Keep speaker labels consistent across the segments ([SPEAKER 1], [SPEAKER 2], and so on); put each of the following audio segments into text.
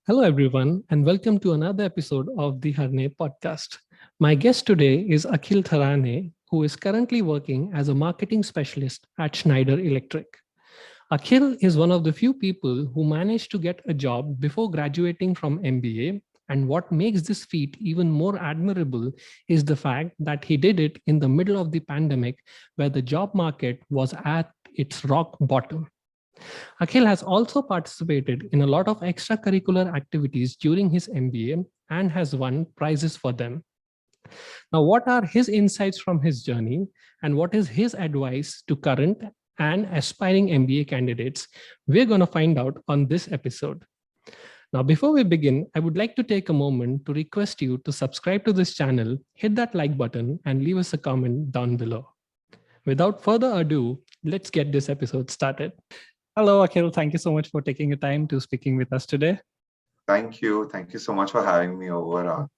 [SPEAKER 1] Hello, everyone, and welcome to another episode of the Harne podcast. My guest today is Akhil Tharaney, who is currently working as a marketing specialist at Schneider Electric. Akhil is one of the few people who managed to get a job before graduating from MBA. And what makes this feat even more admirable is the fact that he did it in the middle of the pandemic, where the job market was at its rock bottom. Akhil has also participated in a lot of extracurricular activities during his MBA and has won prizes for them. Now, what are his insights from his journey and what is his advice to current and aspiring MBA candidates? We're going to find out on this episode. Now, before we begin, I would like to take a moment to request you to subscribe to this channel, hit that like button, and leave us a comment down below. Without further ado, let's get this episode started. Hello, Akhil. Thank you so much for taking the time to speaking with us today.
[SPEAKER 2] Thank you. Thank you so much for having me over.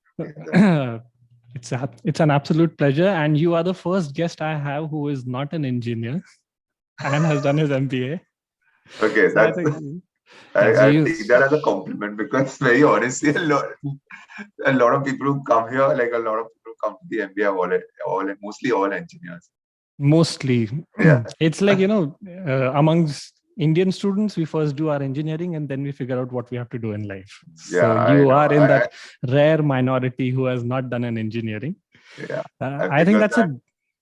[SPEAKER 1] It's an absolute pleasure. And you are the first guest I have who is not an engineer and has done his MBA.
[SPEAKER 2] Okay,
[SPEAKER 1] So I
[SPEAKER 2] that's
[SPEAKER 1] think, yeah, so
[SPEAKER 2] I
[SPEAKER 1] you,
[SPEAKER 2] take that as a compliment because very honestly, a lot of people who come here, like a lot of people who come to the MBA, are mostly all engineers.
[SPEAKER 1] mostly,
[SPEAKER 2] Yeah,
[SPEAKER 1] it's like, amongst Indian students, we first do our engineering and then we figure out what we have to do in life.
[SPEAKER 2] yeah,
[SPEAKER 1] So
[SPEAKER 2] I
[SPEAKER 1] you
[SPEAKER 2] know.
[SPEAKER 1] are in that rare minority who has not done an engineering.
[SPEAKER 2] Yeah, I
[SPEAKER 1] I think
[SPEAKER 2] because
[SPEAKER 1] that's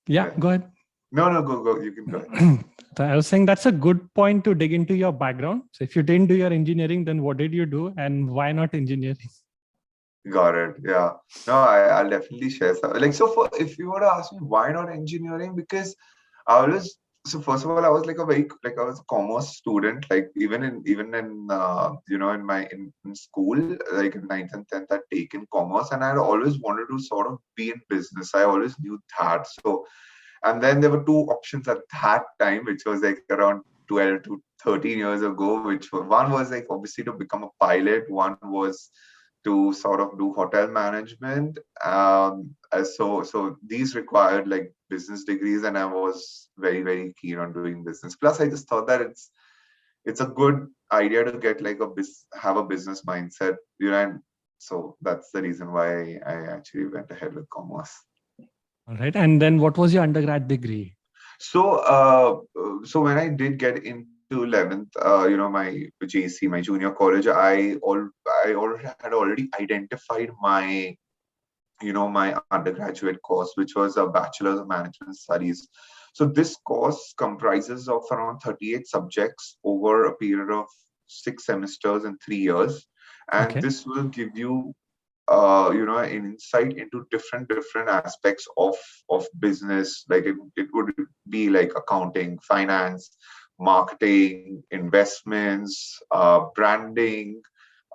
[SPEAKER 1] yeah,
[SPEAKER 2] yeah.
[SPEAKER 1] go ahead.
[SPEAKER 2] No, go. You can go ahead.
[SPEAKER 1] So I was saying that's a good point to dig into your background. So if you didn't do your engineering, then what did you do and why not engineering?
[SPEAKER 2] Got it. Yeah. No, I'll definitely share some. Like, so for if you were to ask me why not engineering, because I always so first of all, I was like I was a commerce student. Like even in in school, like in ninth and tenth, I'd taken commerce, and I'd always wanted to sort of be in business. I always knew that. So and then there were two options at that time, which was like around 12 to 13 years ago, one was like obviously to become a pilot, one was to sort of do hotel management. So these required like business degrees, and I was very keen on doing business. Plus, I just thought that it's a good idea to get like have a business mindset, and so that's the reason why I actually went ahead with commerce.
[SPEAKER 1] All right. And then what was your undergrad degree?
[SPEAKER 2] So when I did get into 11th, my JC, my junior college, I had already identified my undergraduate course, which was a Bachelor's of Management Studies. So this course comprises of around 38 subjects over a period of 6 semesters and 3 years, and
[SPEAKER 1] Okay.
[SPEAKER 2] this will give you an insight into different aspects of business. Like it would be like accounting, finance, marketing, investments, branding.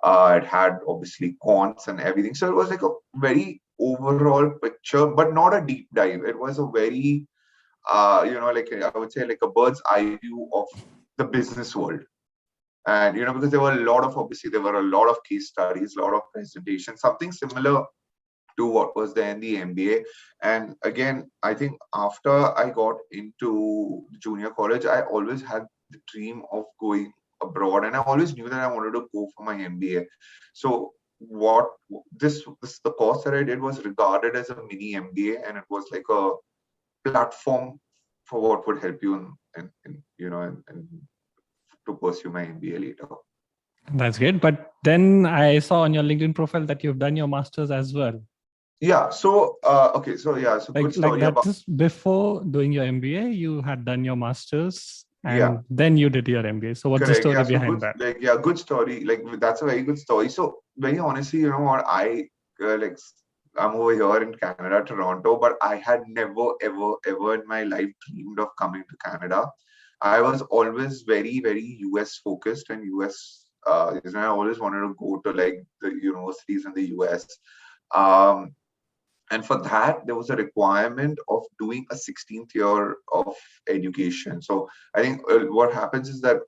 [SPEAKER 2] It had obviously quants and everything. So it was like a very overall picture, but not a deep dive. It was a very like I would say like a bird's eye view of the business world. And because there were a lot of case studies, a lot of presentations, something similar to what was there in the MBA. And again, I think after I got into junior college, I always had the dream of going abroad, and I always knew that I wanted to go for my MBA. So what this the course that I did was regarded as a mini MBA, and it was like a platform for what would help you in to pursue my MBA later.
[SPEAKER 1] That's great. But then I saw on your LinkedIn profile that you've done your master's as well.
[SPEAKER 2] Yeah. So okay. So yeah. So good
[SPEAKER 1] Like
[SPEAKER 2] story
[SPEAKER 1] that
[SPEAKER 2] about
[SPEAKER 1] is before doing your MBA, you had done your master's
[SPEAKER 2] yeah.
[SPEAKER 1] and then you did your MBA. So what's the
[SPEAKER 2] Correct.
[SPEAKER 1] story
[SPEAKER 2] Yeah. So
[SPEAKER 1] behind
[SPEAKER 2] good.
[SPEAKER 1] that?
[SPEAKER 2] Like yeah. Good story. Like that's a very good story. So very honestly, you know what? I'm over here in Canada, Toronto, but I had never ever in my life dreamed of coming to Canada. I was always very US focused, and US. I always wanted to go to like the universities in the US. Um, and for that there was a requirement of doing a 16th year of education. So I think what happens is that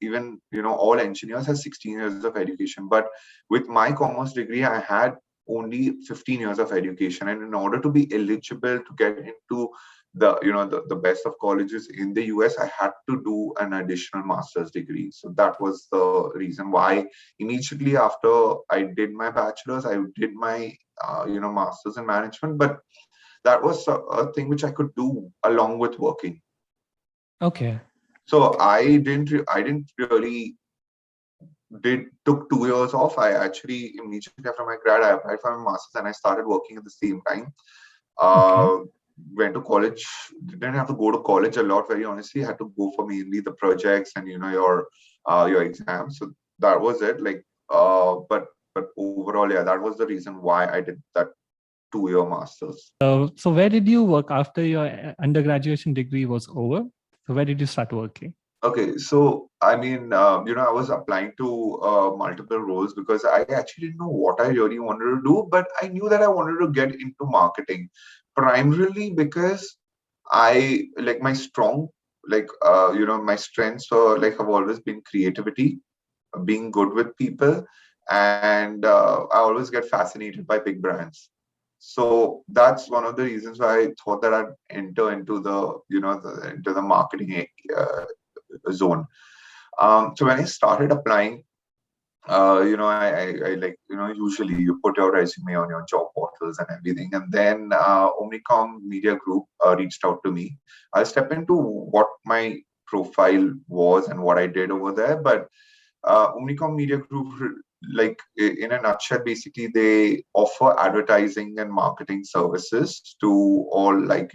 [SPEAKER 2] even all engineers have 16 years of education, but with my commerce degree I had only 15 years of education. And in order to be eligible to get into the best of colleges in the US, I had to do an additional master's degree. So that was the reason why immediately after I did my bachelor's, I did my master's in management. But that was a thing which I could do along with working.
[SPEAKER 1] Okay.
[SPEAKER 2] So I didn't really did took 2 years off. I actually immediately after my grad, I applied for my master's and I started working at the same time.
[SPEAKER 1] Okay.
[SPEAKER 2] Uh, Went to college. Didn't have to go to college a lot. Very honestly, had to go for mainly the projects and your exams. So that was it. Like, but overall, yeah, that was the reason why I did that 2 year masters.
[SPEAKER 1] So where did you work after your undergraduation degree was over? So where did you start working?
[SPEAKER 2] Okay, so I mean, I was applying to multiple roles because I actually didn't know what I really wanted to do, but I knew that I wanted to get into marketing, primarily because I like my strong, my strengths are like have always been creativity, being good with people, and I always get fascinated by big brands. So that's one of the reasons why I thought that I'd enter into into the marketing zone. So when I started applying, I like, usually you put your resume on your job portals and everything. And then Omnicom Media Group reached out to me. I'll step into what my profile was and what I did over there. But Omnicom Media Group, like in a nutshell, basically they offer advertising and marketing services to all, like,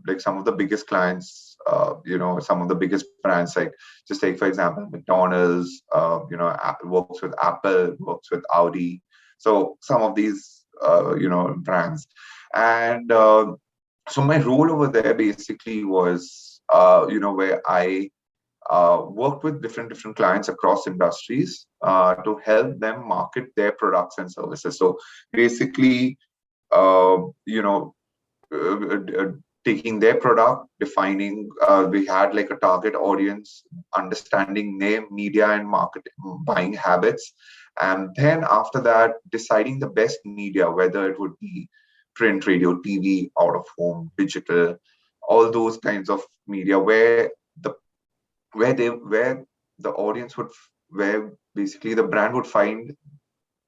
[SPEAKER 2] like some of the biggest clients, some of the biggest brands, like just take for example McDonald's, works with Apple, works with Audi. So some of these, brands. And so my role over there basically was, where I worked with different clients across industries to help them market their products and services. So basically, uh, you know, uh, uh, taking their product, defining, we had like a target audience, understanding their media and marketing buying habits, and then after that, deciding the best media, whether it would be print, radio, TV, out of home, digital, all those kinds of media, the where the audience would where basically the brand would find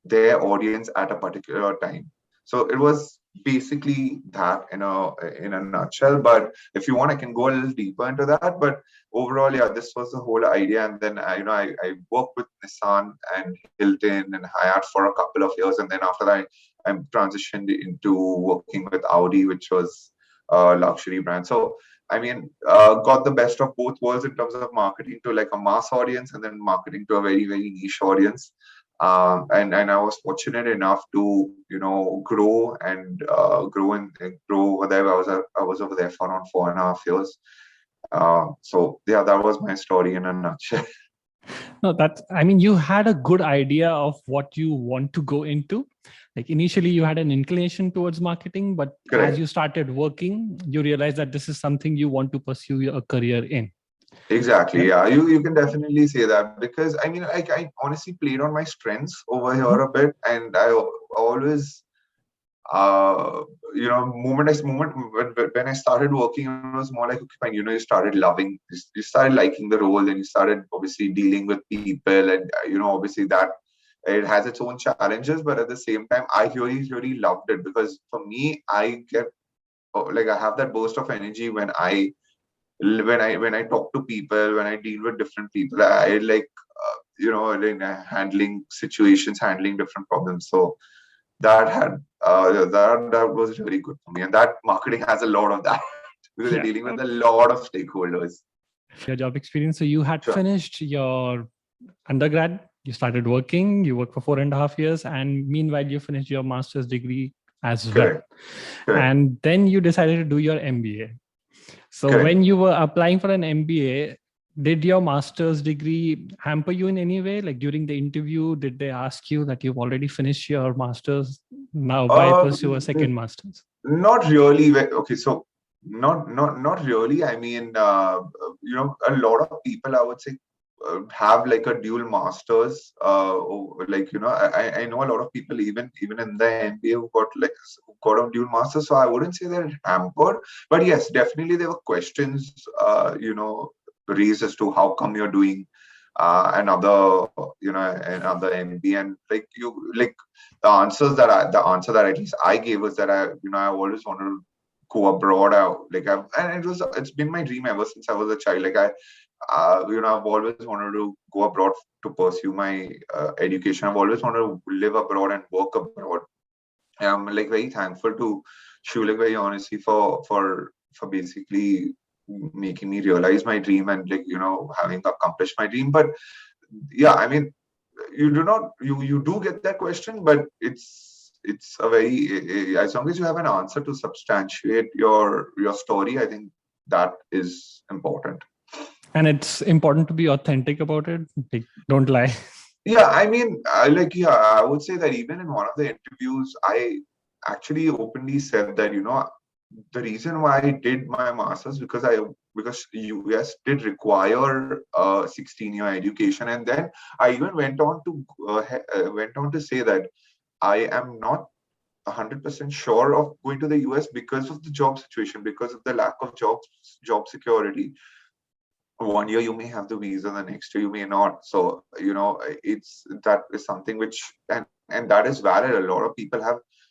[SPEAKER 2] their audience at a particular time. So it was basically that in a nutshell. But if you want, I can go a little deeper into that. But overall, yeah, this was the whole idea. And then I worked with Nissan and Hilton and Hyatt for a couple of years, and then after that, I transitioned into working with Audi, which was a luxury brand. So I mean, got the best of both worlds in terms of marketing to like a mass audience and then marketing to a very niche audience. And I was fortunate enough to grow and grow over there. I was over there for around 4.5 years. So yeah, that was my story in a nutshell.
[SPEAKER 1] No, I mean, you had a good idea of what you want to go into. Like initially you had an inclination towards marketing, but as
[SPEAKER 2] Correct.
[SPEAKER 1] you started working, you realized that this is something you want to pursue a career in.
[SPEAKER 2] Exactly.
[SPEAKER 1] Right?
[SPEAKER 2] Yeah, you can definitely say that because I mean, like I honestly played on my strengths over here
[SPEAKER 1] Mhm.
[SPEAKER 2] a bit, and I always uh moment when I started working, it was more like, okay, fine, you started loving, you started liking the role, and you started obviously dealing with people, and obviously that it has its own challenges, but at the same time I really loved it because for me, I get like I have that burst of energy when I talk to people, when I deal with different people. I like like, handling situations, handling different problems. So that had that was really good for me, and that marketing has a lot of that because they're
[SPEAKER 1] Yeah.
[SPEAKER 2] dealing with a lot of stakeholders.
[SPEAKER 1] Your job experience. So you had
[SPEAKER 2] Sure.
[SPEAKER 1] finished your undergrad, you started working, you worked for 4.5 years, and meanwhile you finished your master's degree as well.
[SPEAKER 2] Correct. Correct.
[SPEAKER 1] And then you decided to do your MBA. So
[SPEAKER 2] Correct.
[SPEAKER 1] when you were applying for an MBA, did your master's degree hamper you in any way? Like during the interview, did they ask you that you've already finished your master's? Now why pursue a second master's?
[SPEAKER 2] Not really. Okay, so not really. I mean, a lot of people, I would say. have like a dual masters. Like I know a lot of people even in the MBA who got on dual masters. So I wouldn't say they're hampered, but yes, definitely there were questions raised as to how come you're doing another MBA, and the answer that at least I gave was that I always wanted to go abroad. It's been my dream ever since I was a child. I've always wanted to go abroad to pursue my education. I've always wanted to live abroad and work abroad. And I'm like very thankful to Schulich, very honestly, for basically making me realize my dream and having accomplished my dream. But yeah, I mean, you do get that question, but it's a very, as long as you have an answer to substantiate your story, I think that is important.
[SPEAKER 1] And it's important to be authentic about it. Like, don't lie.
[SPEAKER 2] Yeah, I mean, I would say that even in one of the interviews, I actually openly said that, the reason why I did my master's because US did require a 16-year education, and then I even went on to say that I am not 100% sure of going to the US because of the job situation, because of the lack of job security. One year you may have the visa, the next year you may not. So it's that is something which, and that is valid. A lot of people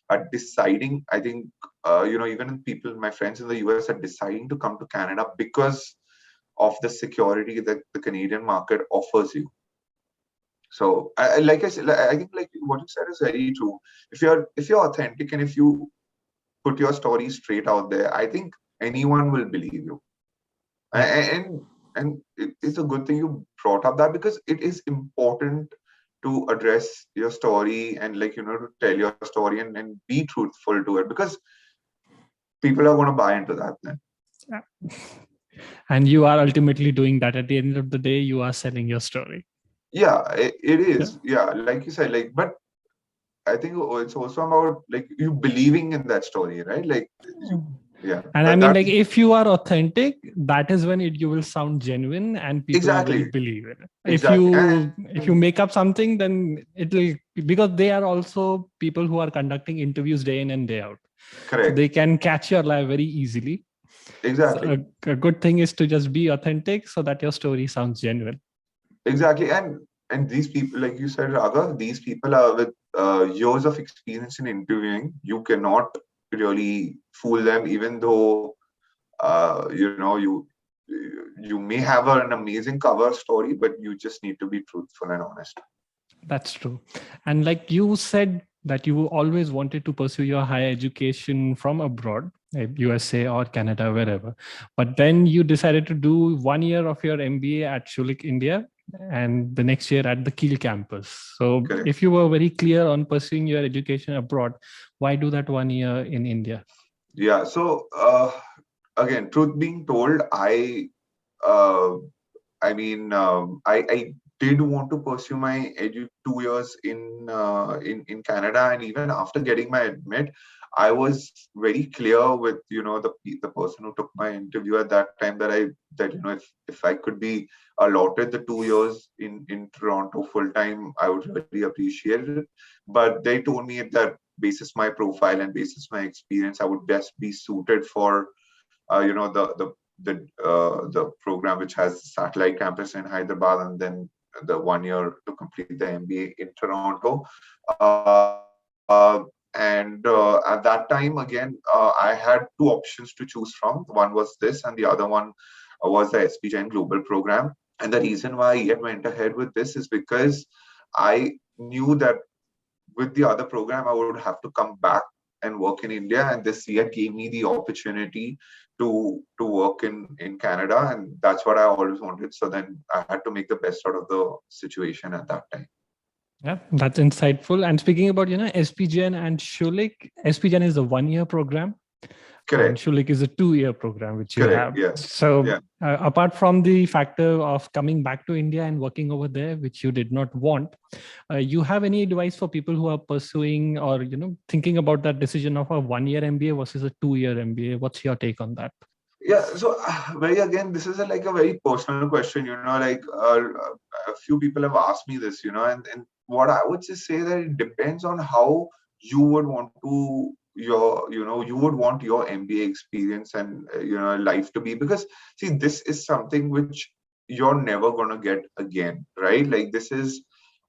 [SPEAKER 2] are deciding, I think, even people, my friends in the US, are deciding to come to Canada because of the security that the Canadian market offers you. So like I said, I think like what you said is very true. If you're authentic, and if you put your story straight out there, I think anyone will believe you. And it's a good thing you brought up that, because it is important to address your story and to tell your story and be truthful to it, because people are going to buy into that then.
[SPEAKER 1] And you are ultimately doing that. At the end of the day, you are selling your story.
[SPEAKER 2] Yeah, it is. Yeah, like you said, but I think it's also about like you believing in that story, right? Yeah.
[SPEAKER 1] And I mean, like, if you are authentic, that is when you will sound genuine and people
[SPEAKER 2] exactly
[SPEAKER 1] will believe it.
[SPEAKER 2] exactly.
[SPEAKER 1] If you make up something, then it will, because they are also people who are conducting interviews day in and day out.
[SPEAKER 2] Correct.
[SPEAKER 1] So they can catch your lie very easily.
[SPEAKER 2] Exactly.
[SPEAKER 1] So a good thing is to just be authentic so that your story sounds genuine.
[SPEAKER 2] Exactly. And these people, like you said, Raghav, these people are with years of experience in interviewing. You cannot really fool them, even though you may have an amazing cover story, but you just need to be truthful and honest.
[SPEAKER 1] That's true. And like you said that you always wanted to pursue your higher education from abroad, like USA or Canada, wherever. But then you decided to do 1 year of your MBA at Schulich India and the next year at the Kiel campus. So
[SPEAKER 2] Correct.
[SPEAKER 1] if you were very clear on pursuing your education abroad, why do that 1 year in India?
[SPEAKER 2] Yeah. So again, truth being told, uh, I did want to pursue my 2 years in Canada, and even after getting my admit, I was very clear with the person who took my interview at that time that if I could be allotted the 2 years in Toronto full time, I would really appreciate it. But they told me that basis my profile and basis my experience, I would best be suited for the program which has satellite campus in Hyderabad, and then the 1 year to complete the MBA in Toronto. And at that time, again, I had two options to choose from. One was this, and the other one was the SP Jain Global Program. And the reason why I yet went ahead with this is because I knew that with the other program, I would have to come back and work in India. And this year gave me the opportunity to work in Canada, and that's what I always wanted. So then I had to make the best out of the situation at that time.
[SPEAKER 1] Yeah, that's insightful. And speaking about, SPGN and Schulich, SPGN is a 1 year program.
[SPEAKER 2] Correct.
[SPEAKER 1] And Schulich is a 2 year program, which you
[SPEAKER 2] Correct.
[SPEAKER 1] have.
[SPEAKER 2] Yeah.
[SPEAKER 1] So
[SPEAKER 2] Yeah.
[SPEAKER 1] Apart from the factor of coming back to India and working over there, which you did not want, you have any advice for people who are pursuing or, thinking about that decision of a 1 year MBA versus a 2 year MBA? What's your take on that?
[SPEAKER 2] Yeah, so very again, this is like a very personal question, like a few people have asked me this, and what I would just say that it depends on how you would want to you would want your MBA experience and life to be, because see, this is something which you're never gonna get again, right? Like this is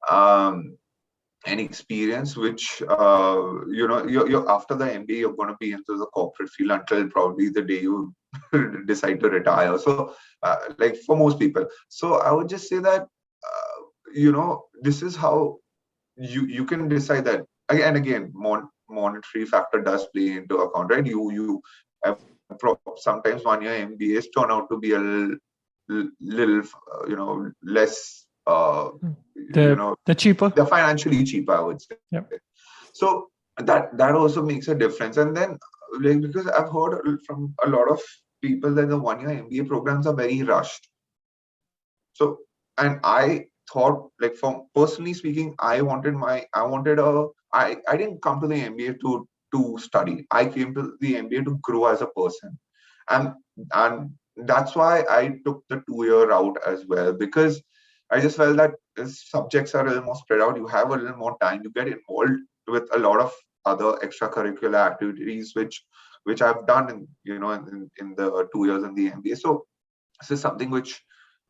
[SPEAKER 2] um an experience which you're after the MBA you're going to be into the corporate field until probably the day you decide to retire. So like for most people, so I would just say that this is how you can decide that. Again, monetary factor does play into account, right? You sometimes 1 year MBAs turn out to be a little less
[SPEAKER 1] The cheaper.
[SPEAKER 2] they're financially cheap, I would say.
[SPEAKER 1] Yeah.
[SPEAKER 2] So that also makes a difference. And then like, because I've heard from a lot of people that the 1 year MBA programs are very rushed. So, and I thought, like, from personally speaking, I didn't come to the MBA to study. I came to the MBA to grow as a person. And and that's why I took the 2 year route as well, because I just felt that subjects are a little more spread out. You have a little more time. You get involved with a lot of other extracurricular activities, which I've done in the 2 years in the MBA. So this is something which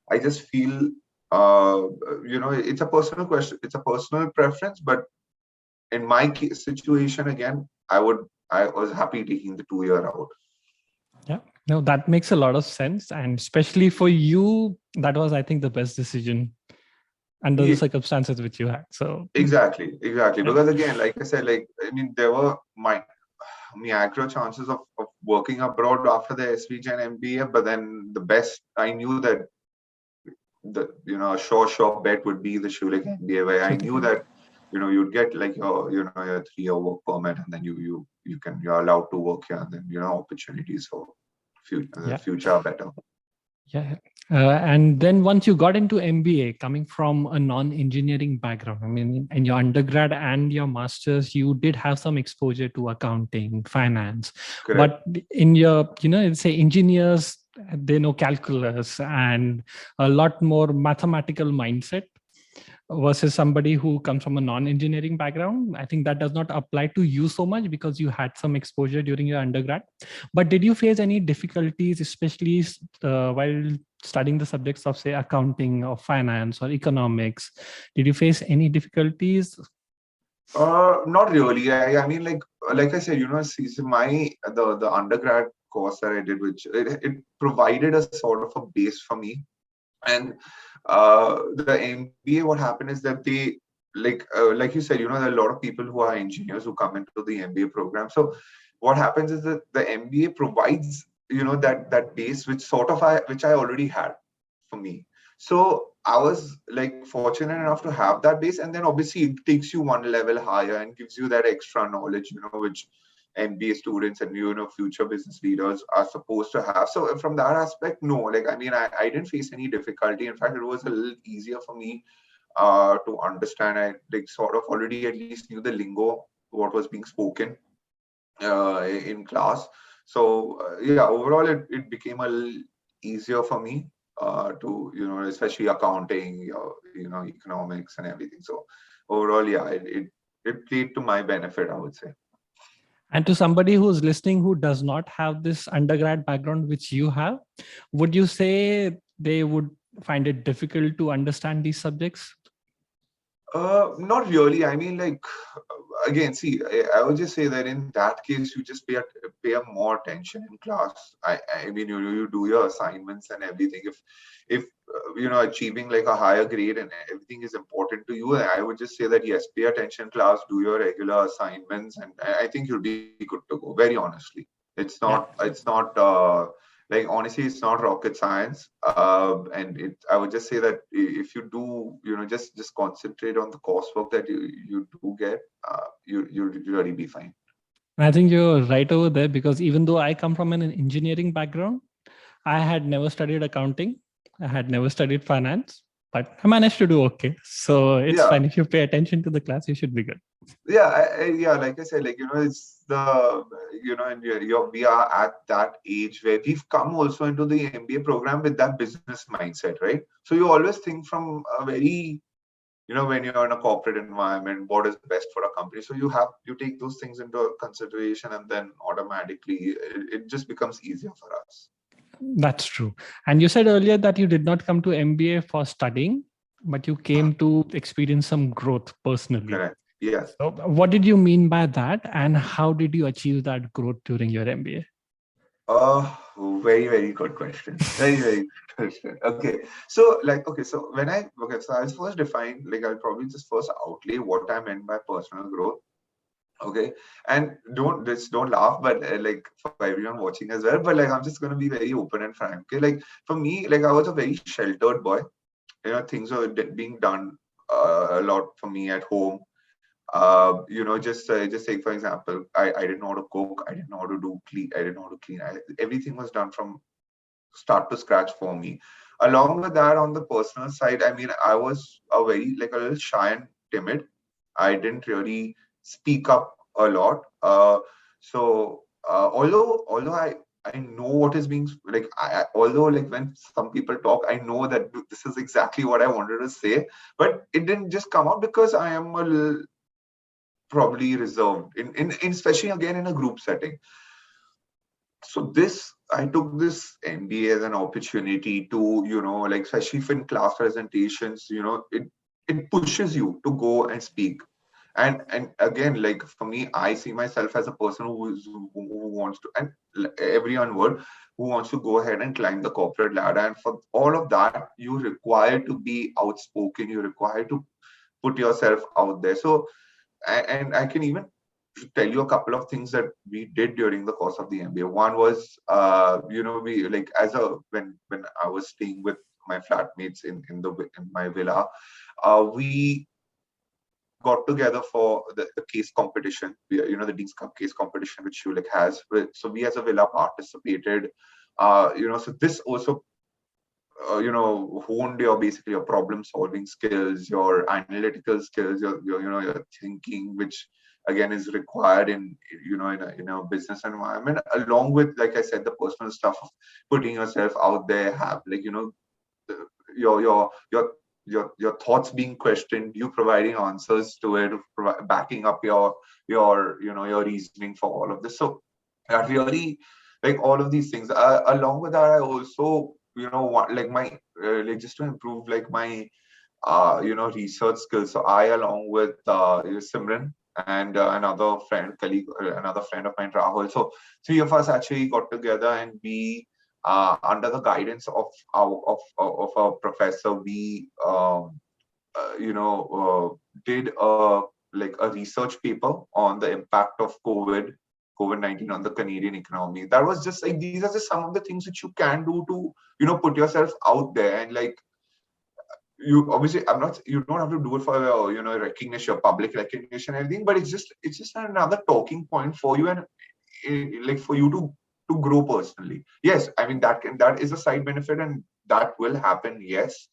[SPEAKER 2] I just feel, it's a personal question, it's a personal preference. But in my situation, again, I was happy taking the 2 year route.
[SPEAKER 1] Yeah. No, that makes a lot of sense. And especially for you, that was, I think, the best decision under the
[SPEAKER 2] Yeah,
[SPEAKER 1] circumstances which you had. So,
[SPEAKER 2] exactly.
[SPEAKER 1] yeah.
[SPEAKER 2] Because again, like I said, like I mean, there were my micro chances of working abroad after the SVG and MBA, but then the best I knew that the a sure bet would be the Schulich MBA, where I
[SPEAKER 1] So,
[SPEAKER 2] knew that you'd get like your 3 year work permit, and then you're allowed to work here, and then opportunities for
[SPEAKER 1] yeah.
[SPEAKER 2] future are better.
[SPEAKER 1] Yeah. And then once you got into MBA, coming from a non-engineering background, I mean, in your undergrad and your master's, you did have some exposure to accounting, finance,
[SPEAKER 2] Correct.
[SPEAKER 1] but in your, say engineers, they know calculus and a lot more mathematical mindset versus somebody who comes from a non-engineering background. I think that does not apply to you so much because you had some exposure during your undergrad. But did you face any difficulties, especially while studying the subjects of, say, accounting or finance or economics? Did you face any difficulties?
[SPEAKER 2] Not really. I mean, like I said, see, my the undergrad course that I did, which it provided a sort of a base for me. And the MBA, what happened is that they like you said, there are a lot of people who are engineers who come into the MBA program. So what happens is that the MBA provides that base which I already had for me. So I was like fortunate enough to have that base, and then obviously it takes you one level higher and gives you that extra knowledge, which MBA students and future business leaders are supposed to have. So from that aspect, no, like I mean, I didn't face any difficulty. In fact, it was a little easier for me to understand. I like sort of already at least knew the lingo, what was being spoken in class. So yeah, overall it became a little easier for me to especially accounting, economics and everything. So overall, yeah, it played to my benefit, I would say.
[SPEAKER 1] And to somebody who's listening who does not have this undergrad background which you have, would you say they would find it difficult to understand these subjects?
[SPEAKER 2] Not really. I mean, like again, see, I would just say that in that case, you just pay a more attention in class. I mean, you do your assignments and everything. If achieving like a higher grade and everything is important to you, I would just say that yes, pay attention in class, do your regular assignments, and I think you'll be good to go. Very honestly,
[SPEAKER 1] Yeah.
[SPEAKER 2] it's not like honestly, it's not rocket science. And I would just say that if you do, just concentrate on the coursework that you do get, you'll really be fine.
[SPEAKER 1] I think you're right over there because even though I come from an engineering background, I had never studied accounting. I had never studied finance. but I managed to do okay. So it's
[SPEAKER 2] Yeah,
[SPEAKER 1] fine. If you pay attention to the class, you should be good.
[SPEAKER 2] yeah, yeah. Like I said, like it's the and we are at that age where we've come also into the MBA program with that business mindset, right? So you always think from a very when you're in a corporate environment, what is best for a company. So you take those things into consideration, and then automatically it just becomes easier for us.
[SPEAKER 1] That's true. And you said earlier that you did not come to MBA for studying, but you came to experience some growth personally.
[SPEAKER 2] Correct. Yes.
[SPEAKER 1] So, what did you mean by that, and how did you achieve that growth during your MBA?
[SPEAKER 2] Uh, Very, very good question. Very, very good question. Okay. So, so I'll first define, like, I'll probably just first outlay what I meant by personal growth. Okay. And don't laugh, but like for everyone watching as well, but like I'm just going to be very open and frank. Okay. Like for me, like I was a very sheltered boy. Things were being done a lot for me at home. Just take for example, I didn't know how to cook, I didn't know how to do clean, I didn't know how to clean. Everything was done from start to scratch for me. Along with that, on the personal side, I mean, I was a little shy and timid. I didn't really speak up a lot. Although I know what is being although like when some people talk, I know that this is exactly what I wanted to say, but it didn't just come out because I am a little probably reserved in especially again in a group setting. So this I took this MBA as an opportunity to, like especially for in class presentations, it pushes you to go and speak. And again, like for me, I see myself as a person who wants to, and everyone would, who wants to go ahead and climb the corporate ladder. And for all of that, you require to be outspoken. You require to put yourself out there. So and I can even tell you a couple of things that we did during the course of the MBA. One was, we like as a when I was staying with my flatmates in my villa, we got together for the case competition. The Dean's Cup case competition which Schulich has. So we as a villa participated. So this also honed your basically your problem solving skills, your analytical skills, your thinking, which again is required in a business environment, along with, like I said, the personal stuff of putting yourself out there, have your your your your thoughts being questioned, you providing answers to it, backing up your reasoning for all of this. So that really, like all of these things, along with that, I also want like my like just to improve like my research skills. So I, along with Simran and another another friend of mine, Rahul. So three of us actually got together, and we under the guidance of a professor, we did a research paper on the impact of COVID-19 on the Canadian economy. That was just like, these are just some of the things which you can do to put yourself out there. And like, you obviously, I'm not, you don't have to do it for recognition, public recognition, everything, but it's just another talking point for you, and like for you to grow personally. Yes, I mean that is a side benefit, and that will happen. Yes,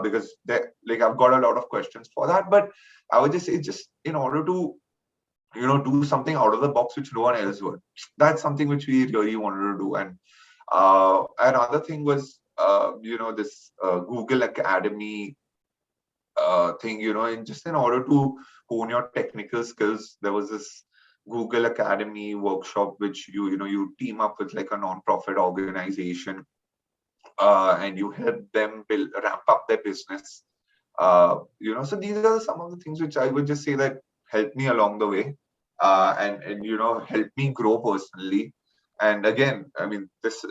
[SPEAKER 2] because like I've got a lot of questions for that, but I would just say, just in order to do something out of the box which no one else would. That's something which we really wanted to do. And another thing was this Google Academy thing, and just in order to hone your technical skills, there was this Google Academy workshop which you team up with like a non-profit organization, and you help them ramp up their business. So these are some of the things which I would just say that helped me along the way, and helped me grow personally. And again, I mean, this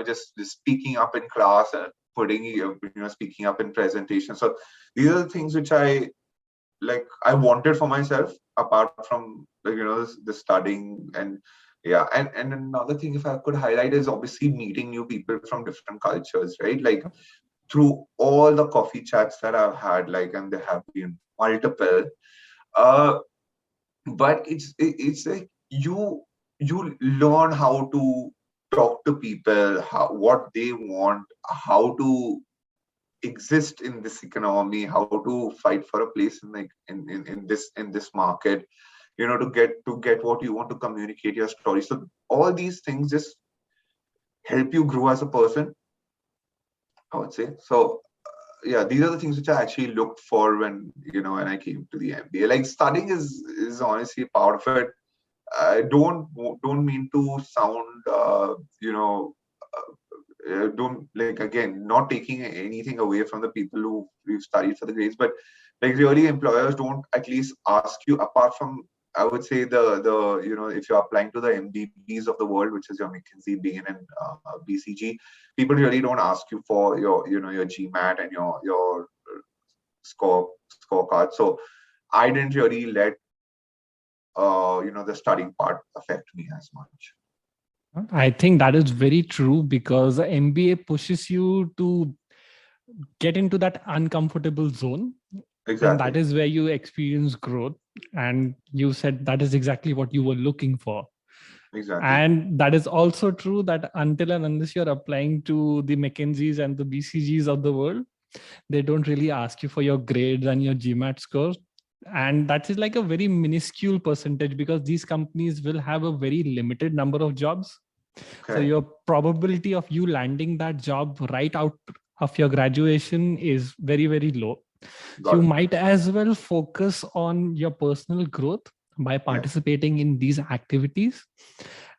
[SPEAKER 2] just speaking up in class and putting speaking up in presentation. So these are the things which I wanted for myself, apart from the studying. And yeah, and another thing, if I could highlight, is obviously meeting new people from different cultures, right? Like through all the coffee chats that I've had, like, and there have been multiple, uh but it's like you learn how to talk to people, how what they want, how to exist in this economy, how to fight for a place in like in this market, to get what you want, to communicate your story. So all these things just help you grow as a person, I would say. So yeah, these are the things which I actually looked for when when I came to the MBA. Like studying is honestly part of it. I don't mean to sound don't, like, again, not taking anything away from the people who we've studied for the grades, but like really employers don't at least ask you, apart from, I would say, the if you're applying to the MBBs of the world, which is your McKinsey, Bain, and BCG, people really don't ask you for your GMAT and your scorecard. So I didn't really let the studying part affect me as much.
[SPEAKER 1] I think that is very true because the MBA pushes you to get into that uncomfortable zone. And that
[SPEAKER 2] Exactly.
[SPEAKER 1] is where you experience growth. And you said that is exactly what you were looking for.
[SPEAKER 2] Exactly.
[SPEAKER 1] And that is also true that until and unless you're applying to the McKinseys and the BCGs of the world, they don't really ask you for your grades and your GMAT scores. And that is like a very minuscule percentage because these companies will have a very limited number of jobs. So
[SPEAKER 2] Correct.
[SPEAKER 1] your probability of you landing that job right out of your graduation is very, very low. So
[SPEAKER 2] Got
[SPEAKER 1] you
[SPEAKER 2] it.
[SPEAKER 1] might as well focus on your personal growth by
[SPEAKER 2] Yeah.
[SPEAKER 1] participating in these activities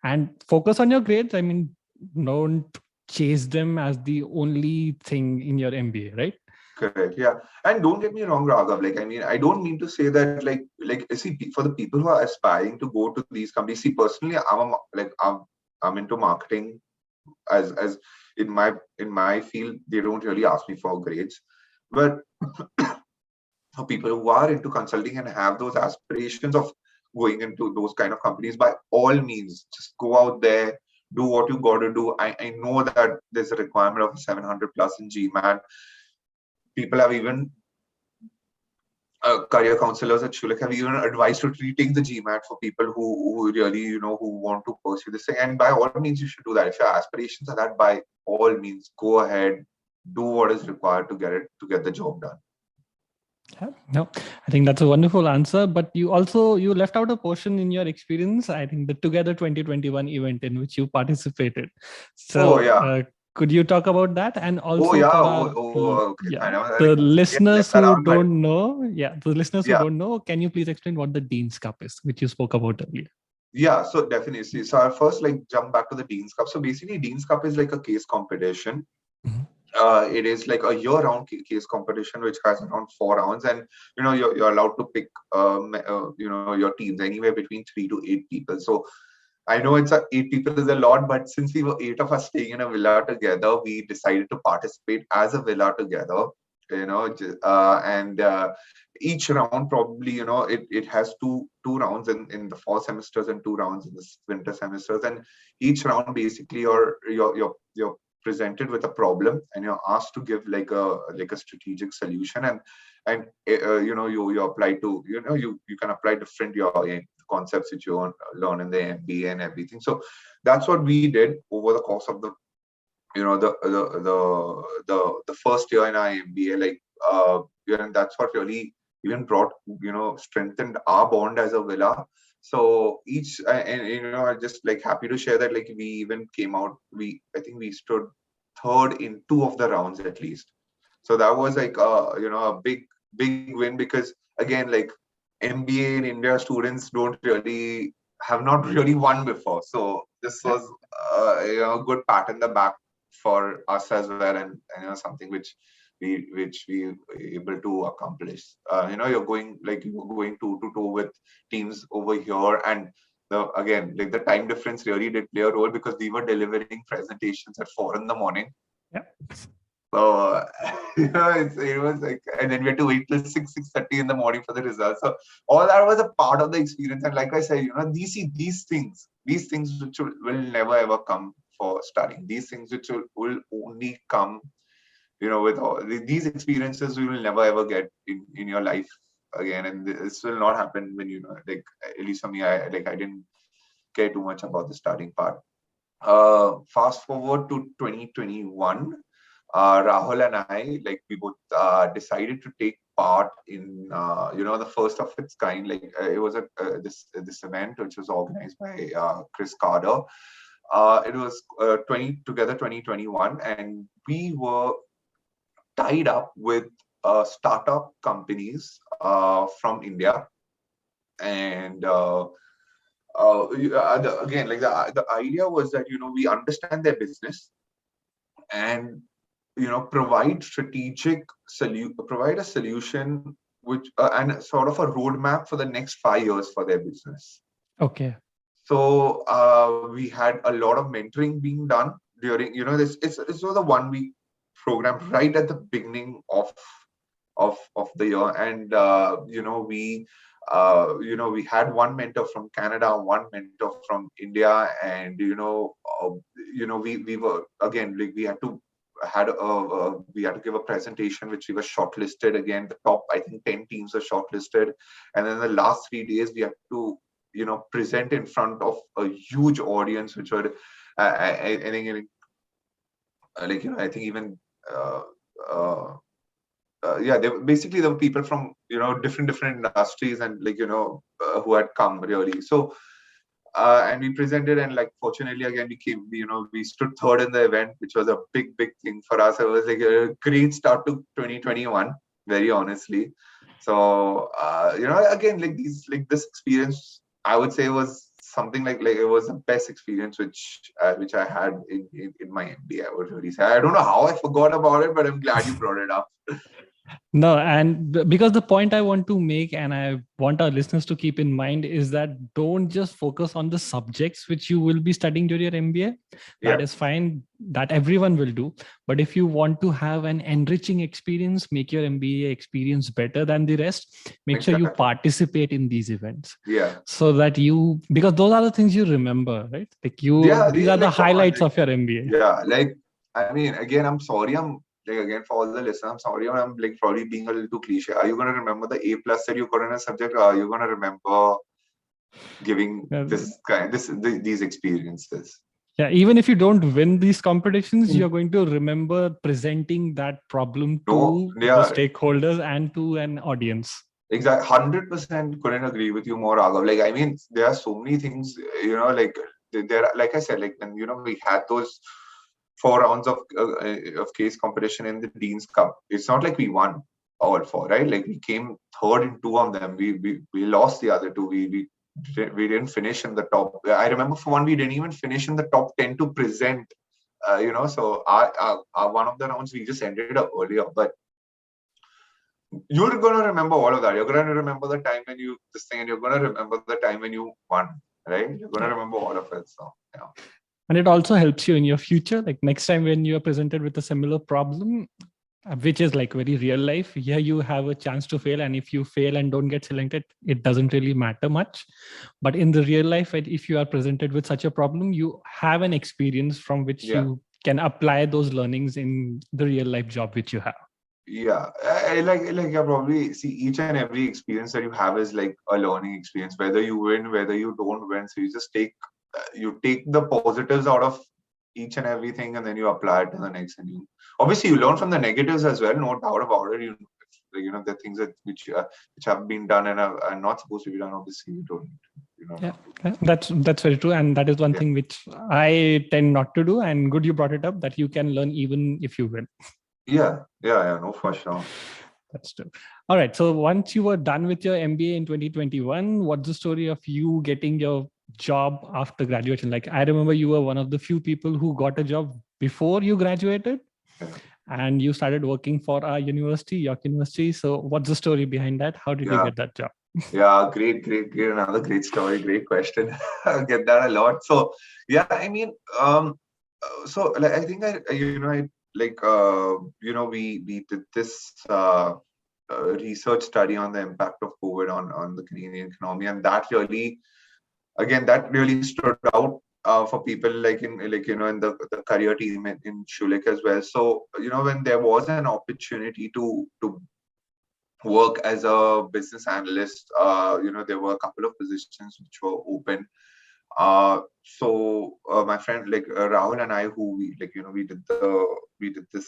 [SPEAKER 1] and focus on your grades. I mean, don't chase them as the only thing in your MBA, right?
[SPEAKER 2] Correct. Yeah. And don't get me wrong, Raghav. Like, I mean, I don't mean to say that, like, see, for the people who are aspiring to go to these companies, see, personally, I'm into marketing as in my field. They don't really ask me for grades, but for people who are into consulting and have those aspirations of going into those kind of companies, by all means, just go out there, do what you got to do. I know that there's a requirement of 700 plus in GMAT. People have even career counselors at Schulich have even advised to retake the GMAT for people who really, who want to pursue this thing. And by all means, you should do that. If your aspirations are that, by all means, go ahead, do what is required to get the job done.
[SPEAKER 1] Yeah, no, I think that's a wonderful answer. But you left out a portion in your experience. I think the Together 2021 event in which you participated.
[SPEAKER 2] Oh
[SPEAKER 1] So
[SPEAKER 2] yeah.
[SPEAKER 1] could you talk about that? And
[SPEAKER 2] Oh
[SPEAKER 1] also
[SPEAKER 2] yeah.
[SPEAKER 1] for
[SPEAKER 2] Oh,
[SPEAKER 1] our
[SPEAKER 2] okay.
[SPEAKER 1] yeah
[SPEAKER 2] Fine. I was like,
[SPEAKER 1] the
[SPEAKER 2] get left
[SPEAKER 1] listeners who
[SPEAKER 2] around, but
[SPEAKER 1] don't know, the listeners who
[SPEAKER 2] yeah.
[SPEAKER 1] don't know, can you please explain what the Dean's Cup is, which you spoke about earlier?
[SPEAKER 2] Yeah, so definitely. So I'll first like jump back to the Dean's Cup. So basically, Dean's Cup is like a case competition.
[SPEAKER 1] Mhm.
[SPEAKER 2] It is like a year-round case competition which has around 4 rounds, and you're allowed to pick your teams anywhere between 3 to 8 people. So I know eight people is a lot, but since we were eight of us staying in a villa together, we decided to participate as a villa together. And each round probably it has two rounds in the fall semesters and 2 rounds in the winter semesters, and each round basically you're presented with a problem and you're asked to give like a strategic solution, and you apply to you can apply different your concepts which you learn in the MBA and everything. So that's what we did over the course of the you know the first year in our MBA. And that's what really even brought strengthened our bond as a villa. So each and I'm just like happy to share that like we even came out. I think we stood third in two of the rounds at least. So that was like a big win, because again, like, MBA in India students don't really have not really won before. So this
[SPEAKER 1] Yeah.
[SPEAKER 2] was a good pat in the back for us as well, and something which we were able to accomplish. You're going toe to toe with teams over here, and again, like, the time difference really did play a role because we were delivering presentations at 4 in the morning.
[SPEAKER 1] Yeah.
[SPEAKER 2] So it was like, and then we had to wait till 6:30 in the morning for the results. So all that was a part of the experience. And like I said, these things which will never ever come for studying. These things which will only come, with all these experiences, you will never ever get in your life again. And this will not happen when like, at least for me, I didn't care too much about the studying part. Fast forward to 2021. Rahul and I, like we both decided to take part in, the first of its kind. Like it was this event which was organized by Chris Carter. It was 2021, and we were tied up with startup companies from India, and again, like the idea was that we understand their business and provide a solution which and sort of a roadmap for the next 5 years for their business.
[SPEAKER 1] Okay.
[SPEAKER 2] So we had a lot of mentoring being done during, this was a 1 week program right at the beginning of the year. And we had one mentor from Canada, one mentor from India. And we were, again, like we had to give a presentation which we were shortlisted. Again, the top, I think, 10 teams are shortlisted, and then the last 3 days we had to present in front of a huge audience, which were I think, I think even uh, uh, yeah, basically there were people from different industries, and who had come really. So and we presented, and like fortunately again we stood third in the event, which was a big thing for us. It was like a great start to 2021, very honestly. So again, like this experience, I would say, was something like it was the best experience which I had in my MBA. I would really say. I don't know how I forgot about it, but I'm glad you brought it up.
[SPEAKER 1] No, and because the point I want to make and I want our listeners to keep in mind is that don't just focus on the subjects which you will be studying during your MBA. That
[SPEAKER 2] Yeah,
[SPEAKER 1] is fine. That everyone will do. But if you want to have an enriching experience, make your MBA experience better than the rest, make sure you
[SPEAKER 2] exactly.
[SPEAKER 1] participate in these events
[SPEAKER 2] Yeah,
[SPEAKER 1] so that because those are the things you remember, right?
[SPEAKER 2] yeah.
[SPEAKER 1] These are the
[SPEAKER 2] Like, come on,
[SPEAKER 1] highlights
[SPEAKER 2] like,
[SPEAKER 1] of your MBA.
[SPEAKER 2] yeah, like, I mean, again, I'm sorry. I'm like, again, for all the listeners, I'm sorry. I'm like probably being a little too cliche. Are you gonna remember the A plus that you got in a subject? Or are you gonna remember giving these experiences?
[SPEAKER 1] Yeah, even if you don't win these competitions,
[SPEAKER 2] Mm.
[SPEAKER 1] you're going to remember presenting that problem
[SPEAKER 2] No,
[SPEAKER 1] to the
[SPEAKER 2] yeah,
[SPEAKER 1] stakeholders and to an audience.
[SPEAKER 2] exactly. 100% couldn't agree with you more, Raghav. Like, I mean, there are so many things, like like I said, like when we had those 4 rounds of case competition in the Dean's Cup. It's not like we won all four, right? Like we came third in two of them. We lost the other two. We didn't finish in the top. I remember for one we didn't even finish in the top 10 to present. So our one of the rounds we just ended up earlier, but you're gonna remember all of that. You're gonna remember the time when you this thing, and you're gonna remember the time when you won, right? You're gonna
[SPEAKER 1] Yeah.
[SPEAKER 2] remember all of it. So yeah.
[SPEAKER 1] And it also helps you in your future. Like next time when you are presented with a similar problem, which is like very real life, here you have a chance to fail. And if you fail and don't get selected, it doesn't really matter much. But in the real life, if you are presented with such a problem, you have an experience from which
[SPEAKER 2] Yeah.
[SPEAKER 1] you can apply those learnings in the real life job which you have.
[SPEAKER 2] Yeah, I like you probably see each and every experience that you have is like a learning experience. Whether you win, whether you don't win, so you take the positives out of each and everything, and then you apply it to the next. And you obviously you learn from the negatives as well, no doubt about it. The things which have been done and are not supposed to be done. Obviously, you don't
[SPEAKER 1] Yeah,
[SPEAKER 2] have to.
[SPEAKER 1] that's very true, and that is one
[SPEAKER 2] Yeah,
[SPEAKER 1] thing which I tend not to do. And good you brought it up that you can learn even if you win.
[SPEAKER 2] yeah. No, for sure.
[SPEAKER 1] That's true. All right. So once you were done with your MBA in 2021, what's the story of you getting your job after graduation? Like I remember you were one of the few people who got a job before you graduated
[SPEAKER 2] Yeah.
[SPEAKER 1] and you started working for our university, York University. So what's the story behind that? How did you
[SPEAKER 2] Yeah.
[SPEAKER 1] get that job?
[SPEAKER 2] Yeah, great. Another great story, great question. I get that a lot. So, yeah, I mean, so like, I think we did this research study on the impact of COVID on the Canadian economy, and that really stood out for people in the career team in Schulich as well. So, when there was an opportunity to work as a business analyst. There were a couple of positions which were open. So my friend Rahul and I, who we did this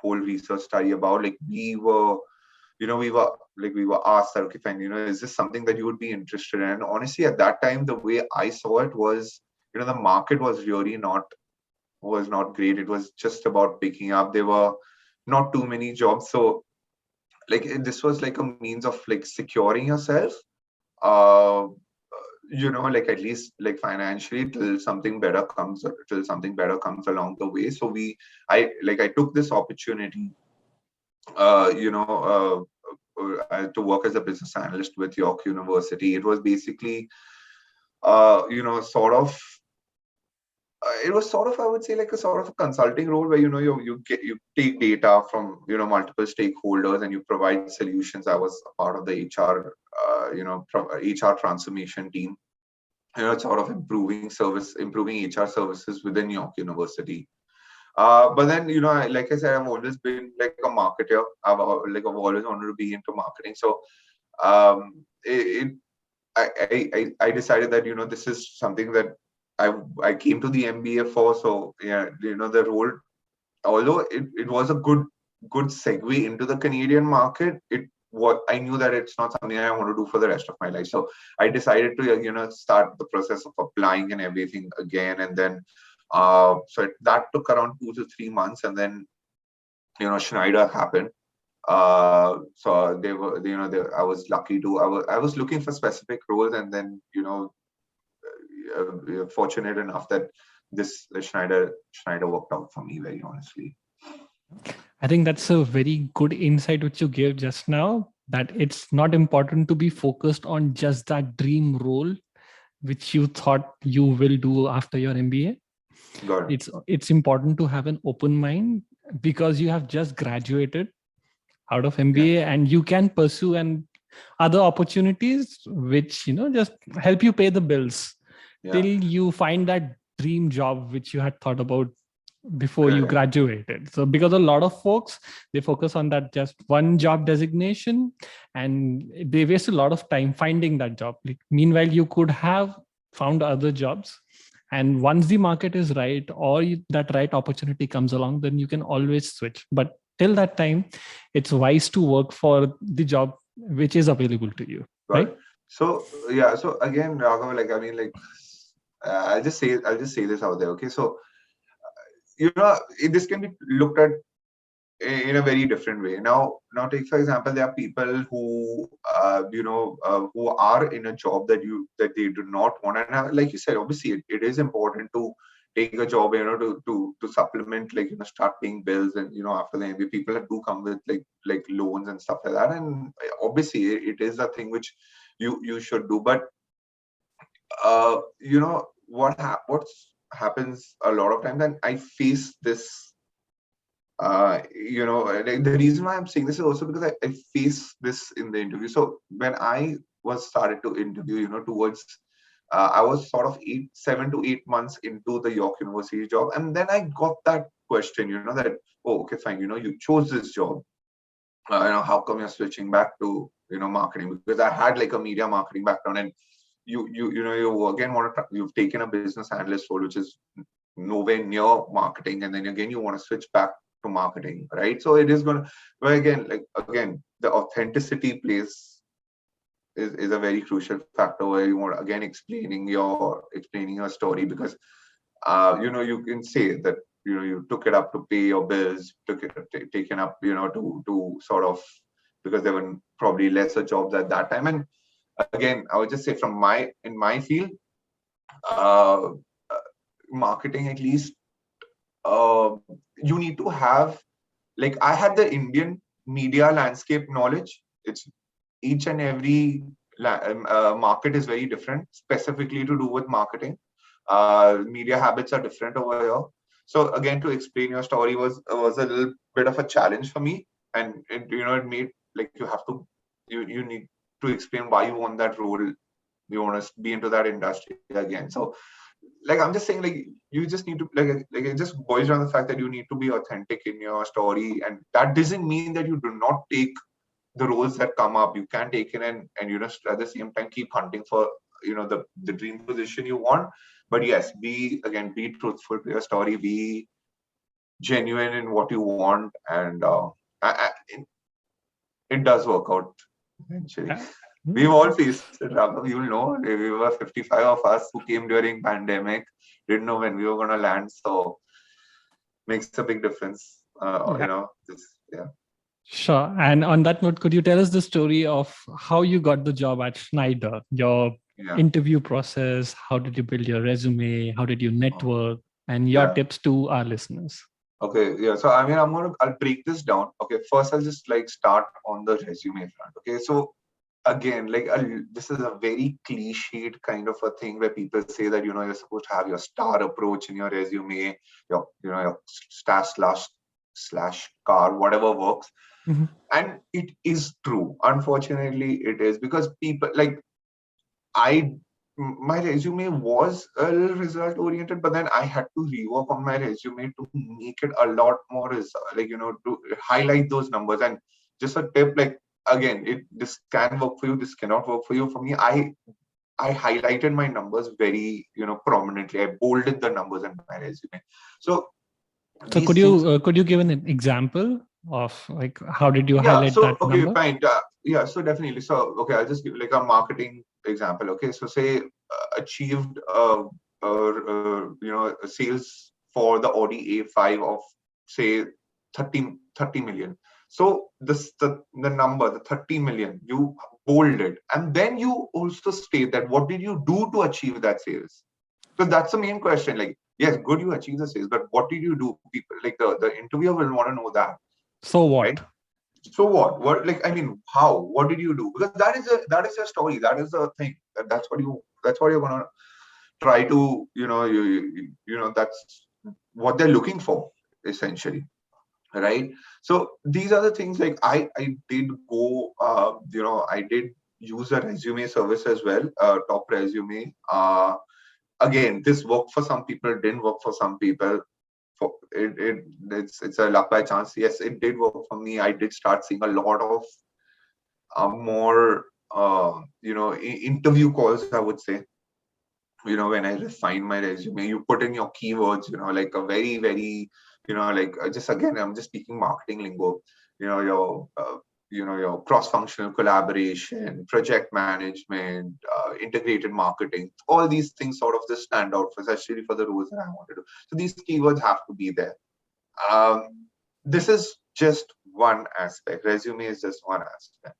[SPEAKER 2] whole research study about. Like we were asked that, okay, fine, is this something that you would be interested in? And honestly, at that time, the way I saw it was, the market was really not great. It was just about picking up. There were not too many jobs. So like this was like a means of like securing yourself, uh like at least like financially till something better comes along the way. So I took this opportunity, uh you know to work as a business analyst with York University. It was basically sort of it was sort of, I would say, like a sort of a consulting role where you take data from multiple stakeholders and you provide solutions. I was a part of the HR HR transformation team, sort of improving HR services within York University. But then, like I said, I've always been like a marketer. I've always wanted to be into marketing. So it I decided that this is something that I came to the MBA for. So yeah, the role, although it was a good segue into the Canadian market, what I knew that it's not something I want to do for the rest of my life. So I decided to start the process of applying and everything again. And then that took around 2 to 3 months, and then Schneider happened. So they were, I was lucky to, I was looking for specific roles, and then, fortunate enough that this Schneider worked out for me, very honestly.
[SPEAKER 1] I think that's a very good insight which you gave just now, that it's not important to be focused on just that dream role which you thought you will do after your MBA.
[SPEAKER 2] Got it.
[SPEAKER 1] It's important to have an open mind, because you have just graduated out of
[SPEAKER 2] Yeah.
[SPEAKER 1] MBA and you can pursue and other opportunities which just help you pay the bills
[SPEAKER 2] Yeah.
[SPEAKER 1] till you find that dream job which you had thought about before you
[SPEAKER 2] Correct.
[SPEAKER 1] graduated. So because a lot of folks, they focus on that just one job designation and they waste a lot of time finding that job. Like, meanwhile, you could have found other jobs, and once the market is right or that right opportunity comes along, then you can always switch. But till that time, it's wise to work for the job which is available to you,
[SPEAKER 2] Got
[SPEAKER 1] right?
[SPEAKER 2] it. So yeah. So again, Raghav, like I mean, like I'll just say this out there. Okay. So this can be looked at in a very different way. Now take for example, there are people who are in a job that they do not want. And like you said, obviously it is important to take a job, to supplement, like start paying bills, and after the MBA, people that do come with like loans and stuff like that. And obviously it is a thing which you should do. But what's happens a lot of times, and I face this, like the reason why I'm saying this is also because I face this in the interview. So when I was started to interview, towards I was sort of 7 to 8 months into the York University job, and then I got that question, that, oh, okay, fine, you chose this job, how come you're switching back to marketing? Because I had like a media marketing background, and you again you've taken a business analyst role, which is nowhere near marketing, and then again you want to switch back to marketing, right? So it is going to, but again the authenticity plays is a very crucial factor, where you want, again, explaining your story, because you can say that you took it up to pay your bills, taken up to sort of, because there were probably lesser jobs at that time. And again, I would just say, in my field, uh, marketing, at least, uh, you need to have, like, I had the Indian media landscape knowledge. It's each and every market is very different, specifically to do with marketing. Media habits are different over here. So again, to explain your story was a little bit of a challenge for me, and it made, like, you need to explain why you want that role, you want to be into that industry again. So, like, I'm just saying, like, you just need to, like it just boils down the fact that you need to be authentic in your story, and that doesn't mean that you do not take the roles that come up. You can take it, and at the same time keep hunting for the dream position you want. But yes, be truthful to your story, genuine in what you want, and it does work out eventually.
[SPEAKER 1] Uh,
[SPEAKER 2] We've
[SPEAKER 1] mm,
[SPEAKER 2] all faced it, Raghav. You'll know. We were 55 of us who came during pandemic. Didn't know when we were gonna land, so makes a big difference.
[SPEAKER 1] yeah.
[SPEAKER 2] Yeah.
[SPEAKER 1] Sure. And on that note, could you tell us the story of how you got the job at Schneider, your
[SPEAKER 2] Yeah.
[SPEAKER 1] interview process? How did you build your resume? How did you
[SPEAKER 2] Oh,
[SPEAKER 1] network? And your
[SPEAKER 2] yeah.
[SPEAKER 1] tips to our listeners.
[SPEAKER 2] Okay. Yeah. So I mean, I'll break this down. Okay. First, I'll just like start on the resume front. Okay. So again, like this is a very cliched kind of a thing where people say that you're supposed to have your star approach in your resume, your star slash car, whatever works.
[SPEAKER 1] Mhm.
[SPEAKER 2] And it is true. Unfortunately, it is because people like I my resume was a little result oriented, but then I had to rework on my resume to make it a lot more to highlight those numbers. And just a tip, like again, this can work for you, this cannot work for you. For me, I highlighted my numbers very prominently. I bolded the numbers in my resume. So
[SPEAKER 1] So
[SPEAKER 2] these things.
[SPEAKER 1] could you give an example of like how did you
[SPEAKER 2] Yeah,
[SPEAKER 1] highlight
[SPEAKER 2] so
[SPEAKER 1] that
[SPEAKER 2] okay,
[SPEAKER 1] number?
[SPEAKER 2] fine. Yeah, so definitely. So okay, I'll just give like a marketing example. Okay, so say achieved sales for the Audi A5 of say 30 million. So the number, the 30 million, you bolded, and then you also state that what did you do to achieve that sales? So that's the main question. Like, yes, good, you achieved the sales, but what did you do? People like the interviewer will want to know that,
[SPEAKER 1] So
[SPEAKER 2] right?
[SPEAKER 1] what?
[SPEAKER 2] So what? What like I mean, how? What did you do? Because that is your story. That is the thing. That's what you're gonna try to that's what they're looking for essentially, right? So these are the things like I did go I did use a resume service as well, top resume. Again, this worked for some people, didn't work for some people. For it's a luck by chance. Yes, it did work for me. I did start seeing a lot of more interview calls, I would say. When I refine my resume, you put in your keywords, like a very very like just again, I'm just speaking marketing lingo. Your cross functional collaboration, project management, integrated marketing, all these things sort of just stand out, especially for the roles that I want to do. So these keywords have to be there. This is just one aspect. Resume is just one aspect.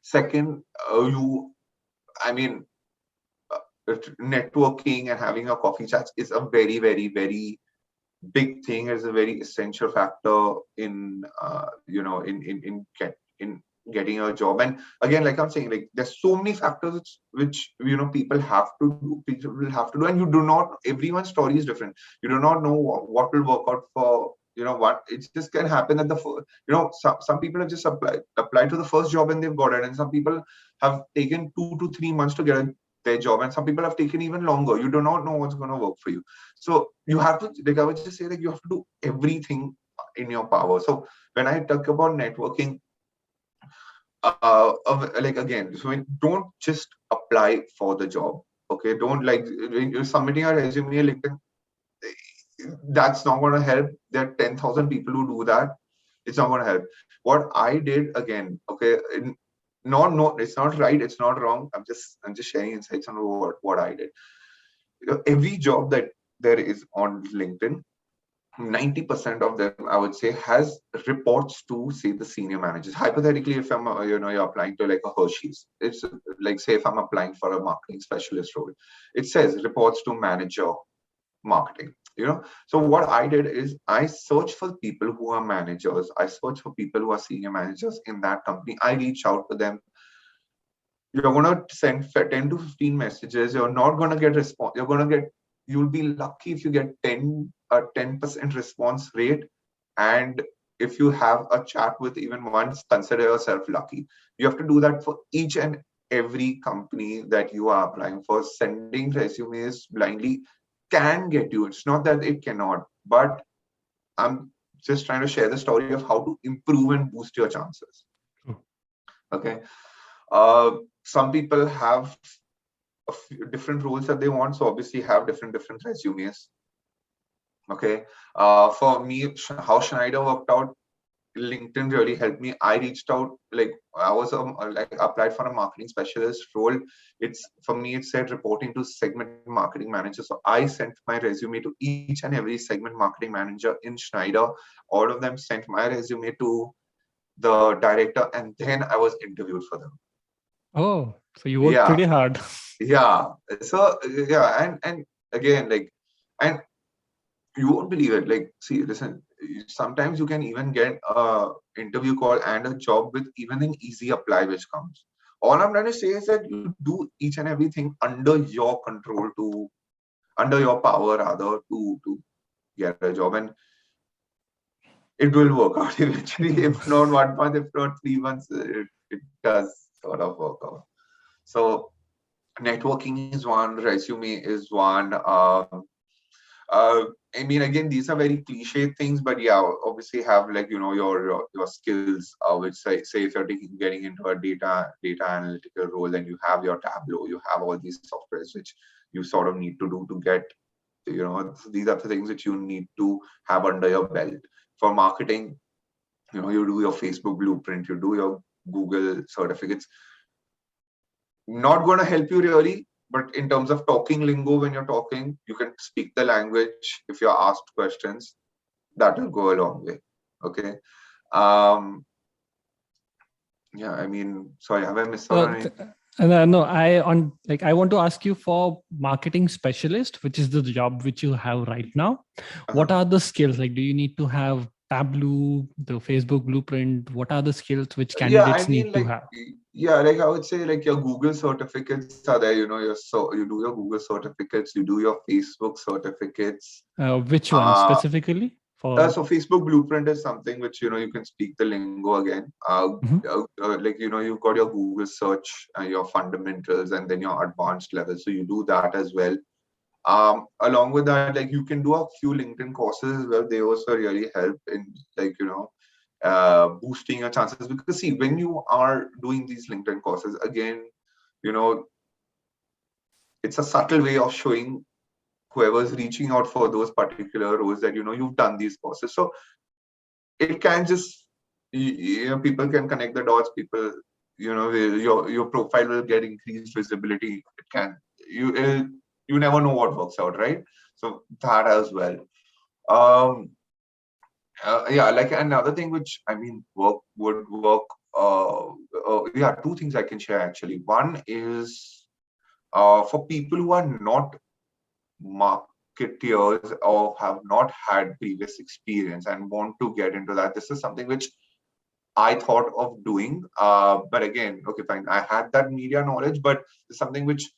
[SPEAKER 2] Second, I mean, networking and having a coffee chat is a very, very, very big thing. Is a very essential factor in, in getting a job. And again, like I'm saying, like there's so many factors which people have to do. People will have to do, and you do not. Everyone's story is different. You do not know what will work out for. What it just can happen at the some people have just applied to the first job and they've got it, and some people have taken 2 to 3 months to get their job, and some people have taken even longer. You do not know what's going to work for you. So you have to, like I would just say, like you have to do everything in your power. So when I talk about networking, like again, so don't just apply for the job. Okay, don't like when you're submitting a resume, LinkedIn, that's not going to help. There are 10,000 people who do that. It's not going to help. What I did again, okay, no, it's not right, it's not wrong. I'm just sharing insights on what I did. Every job that there is on LinkedIn, 90% of them, I would say, has reports to say the senior managers. Hypothetically, if I'm you're applying to like a Hershey's, it's like say if I'm applying for a marketing specialist role, it says reports to manager marketing. So what I did is I search for people who are managers, I search for people who are senior managers in that company, I reach out to them. You're going to send 10 to 15 messages, you're not going to get response. You'll be lucky if you get 10% response rate. And if you have a chat with even once, consider yourself lucky. You have to do that for each and every company that you are applying for. Sending resumes blindly can get you, it's not that it cannot, but I'm just trying to share the story of how to improve and boost your chances.
[SPEAKER 1] True.
[SPEAKER 2] Okay. Some people have different roles that they want, so obviously have different resumes. Okay. For me, how Schneider worked out, LinkedIn really helped me. I reached out, like I was like applied for a marketing specialist role. It's for me, it said reporting to segment marketing manager. So I sent my resume to each and every segment marketing manager in Schneider. All of them sent my resume to the director, and then I was interviewed for them.
[SPEAKER 1] Oh, so you worked
[SPEAKER 2] Yeah,
[SPEAKER 1] pretty hard.
[SPEAKER 2] yeah. So yeah, and again, like, and you won't believe it. Like, see, listen, sometimes you can even get a interview call and a job with even an easy apply which comes. All I'm trying to say is that you do each and everything under your control to, under your power rather, to get a job, and it will work out eventually. If not 1 month, if not 3 months, it does sort of work out. So networking is one, resume is one. Uh, I mean, again, these are very cliche things, but yeah, obviously have, like, your skills, which say if you're getting into a data analytical role, then you have your Tableau, you have all these softwares which you sort of need to do to get, these are the things which you need to have under your belt. For marketing, you do your Facebook blueprint, you do your Google certificates. Not going to help you really, but in terms of talking lingo, when you're talking, you can speak the language. If you're asked questions, that will go a long way. Okay. um yeah, I mean, sorry, have I missed out
[SPEAKER 1] No,
[SPEAKER 2] on anything?
[SPEAKER 1] no, I want to ask you for marketing specialist, which is the job which you have right now. What
[SPEAKER 2] Uh-huh.
[SPEAKER 1] are the skills? Like, do you need to have Tableau, the Facebook blueprint? What are the skills which
[SPEAKER 2] Yeah, I
[SPEAKER 1] candidates
[SPEAKER 2] mean,
[SPEAKER 1] need to
[SPEAKER 2] like,
[SPEAKER 1] have?
[SPEAKER 2] yeah, like I would say, like, your Google certificates are there. You do your Google certificates, you do your Facebook certificates.
[SPEAKER 1] Which one
[SPEAKER 2] uh
[SPEAKER 1] specifically for?
[SPEAKER 2] so Facebook Blueprint is something which, you can speak the lingo again.
[SPEAKER 1] Mhm.
[SPEAKER 2] Like, you've got your Google search, your fundamentals, and then your advanced level. So you do that as well. Along with that, like, you can do a few LinkedIn courses as well. They also really help in, like, boosting your chances. Because see, when you are doing these LinkedIn courses, again, you know, it's a subtle way of showing whoever's reaching out for those particular roles that you've done these courses. So it can just, people can connect the dots. People, your profile will get increased visibility. It can, you never know what works out, right? So that as well. um yeah, like, another thing which, I mean, would work. Yeah, two things I can share actually. One is, for people who are not marketeers or have not had previous experience and want to get into that, this is something which I thought of doing. But again, okay, fine. I had that media knowledge, but it's something which,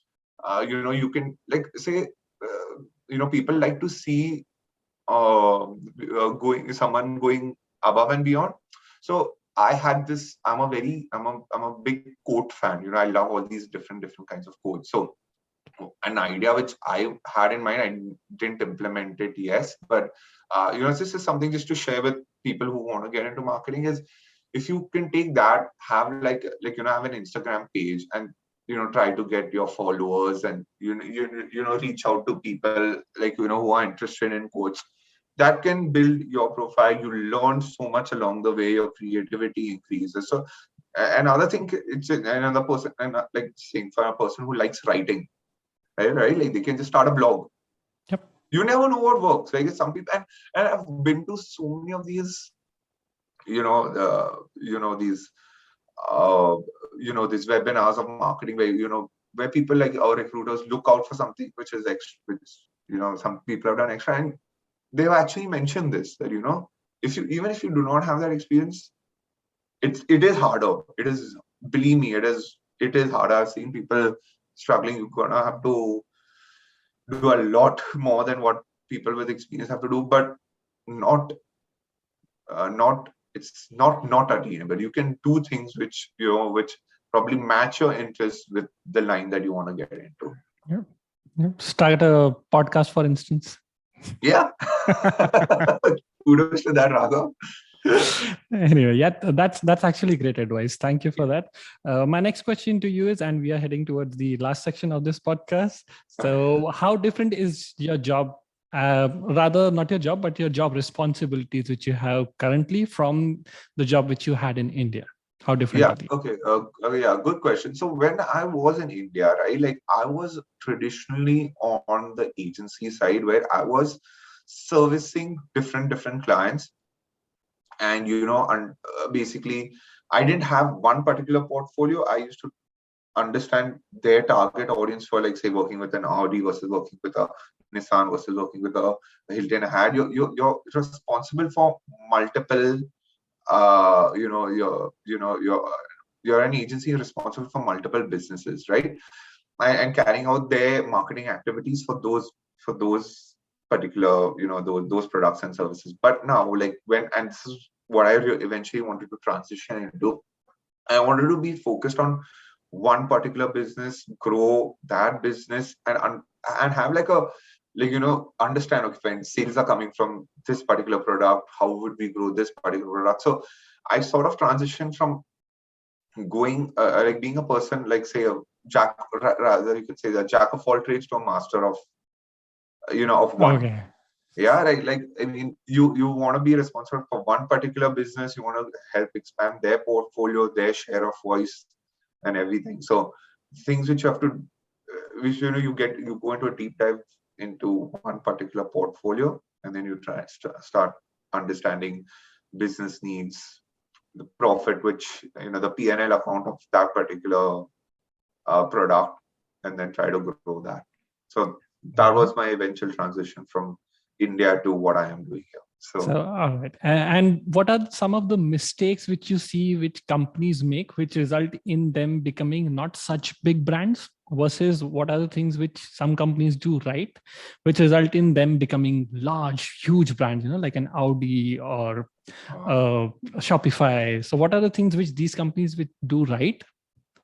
[SPEAKER 2] you can, like, say, people like to see, someone going above and beyond. So I had this. I'm a big quote fan. I love all these different kinds of quotes. So an idea which I had in mind, I didn't implement it, yes, but this is something just to share with people who want to get into marketing. Is, if you can take that, have, have an Instagram page, and try to get your followers, and reach out to people, like, who are interested in quotes. That can build your profile. You learn so much along the way. Your creativity increases. So another thing, it's another person, and like, saying, for a person who likes writing, right? Like, they can just start a blog.
[SPEAKER 1] Yep.
[SPEAKER 2] You never know what works. Like, some people, and I've been to so many of these, these, uh, these webinars of marketing, where, where people, like, our recruiters, look out for something which is extra, which, some people have done extra, and they've actually mentioned this, that, if you, even if you do not have that experience, it is harder. It is, believe me, it is harder. I've seen people struggling. You're gonna have to do a lot more than what people with experience have to do, but not, not it's not attainable. You can do things which, which probably match your interest with the line that you want to get into.
[SPEAKER 1] Yep. Yep. Start a podcast, for instance.
[SPEAKER 2] Yeah. Kudos to that, Raghav.
[SPEAKER 1] Anyway, yeah, that's actually great advice. Thank you for that. My next question to you is, and we are heading towards the last section of this podcast. So, how different is your job Rather not your job, but your job responsibilities which you have currently from the job which you had in India. How different
[SPEAKER 2] Yeah,
[SPEAKER 1] are they?
[SPEAKER 2] okay. Yeah, good question. So when I was in India, right, like I was traditionally on the agency side where I was servicing different clients, and basically I didn't have one particular portfolio. I used to understand their target audience for, like, say, working with an Audi versus working with a Nissan versus working with a Hilton. Had you're responsible for multiple, you're an agency responsible for multiple businesses, right? And carrying out their marketing activities for those particular, those products and services. But now, like, and this is what I eventually wanted to transition into. I wanted to be focused on one particular business, grow that business, and have like a, like, understand, okay, when sales are coming from this particular product, how would we grow this particular product? So I sort of transitioned from going, like, being a person, like, say, a jack, rather you could say the jack of all trades, to a master of, of one.
[SPEAKER 1] Okay.
[SPEAKER 2] Yeah, right. Like, I mean, you want to be responsible for one particular business. You want to help expand their portfolio, their share of voice, and everything. So things which you have to, which, you go into a deep dive into one particular portfolio, and then you try start understanding business needs, the profit, which, the P&L account of that particular product, and then try to grow that. So that was
[SPEAKER 1] Mhm.
[SPEAKER 2] my eventual transition from India to what I am doing here.
[SPEAKER 1] So,
[SPEAKER 2] So
[SPEAKER 1] all right. And what are some of the mistakes which you see which companies make, which result in them becoming not such big brands, versus what are the things which some companies do right, which result in them becoming large, huge brands, like an Audi or
[SPEAKER 2] uh,
[SPEAKER 1] uh, Shopify. So, what are the things which these companies which do right,